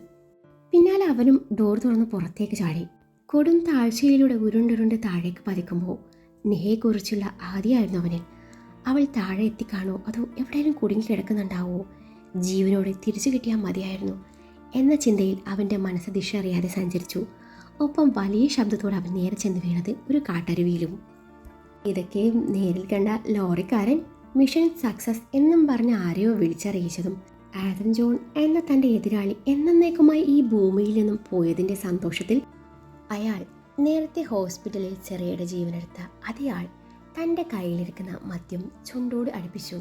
പിന്നാലെ അവനും ഡോർ തുറന്ന് പുറത്തേക്ക് ചാടി. കൊടും താഴ്ചയിലൂടെ ഉരുണ്ടുരുണ്ട് താഴേക്ക് പതിക്കുമ്പോൾ നിഹയെക്കുറിച്ചുള്ള ആദ്യമായിരുന്നു അവന്. അവൾ താഴെ എത്തിക്കാണോ അതോ എവിടെയെങ്കിലും കുടുങ്ങി കിടക്കുന്നുണ്ടാവോ? ജീവനോടെ തിരിച്ചു കിട്ടിയാൽ മതിയായിരുന്നു എന്ന ചിന്തയിൽ അവൻ്റെ മനസ്സ് ദിശ അറിയാതെ സഞ്ചരിച്ചു. ഒപ്പം വലിയ ശബ്ദത്തോടെ അവൻ നേരെ ചെന്ന് വീണത് ഒരു കാട്ടരുവിയിലും. ഇതൊക്കെ നേരിൽ കണ്ട ലോറിക്കാരൻ മിഷൻ സക്സസ് എന്നും പറഞ്ഞ് ആരെയോ വിളിച്ചറിയിച്ചതും ആദം ജോൺ എന്ന തൻ്റെ എതിരാളി എന്നേക്കുമായി ഈ ഭൂമിയിൽ നിന്നും പോയതിൻ്റെ സന്തോഷത്തിൽ അയാൾ നേരത്തെ ഹോസ്പിറ്റലിൽ ചെറിയുടെ ജീവനെടുത്ത അതേ ആൾ തൻ്റെ കയ്യിലിരിക്കുന്ന മദ്യം ചുണ്ടോട് അടുപ്പിച്ചു.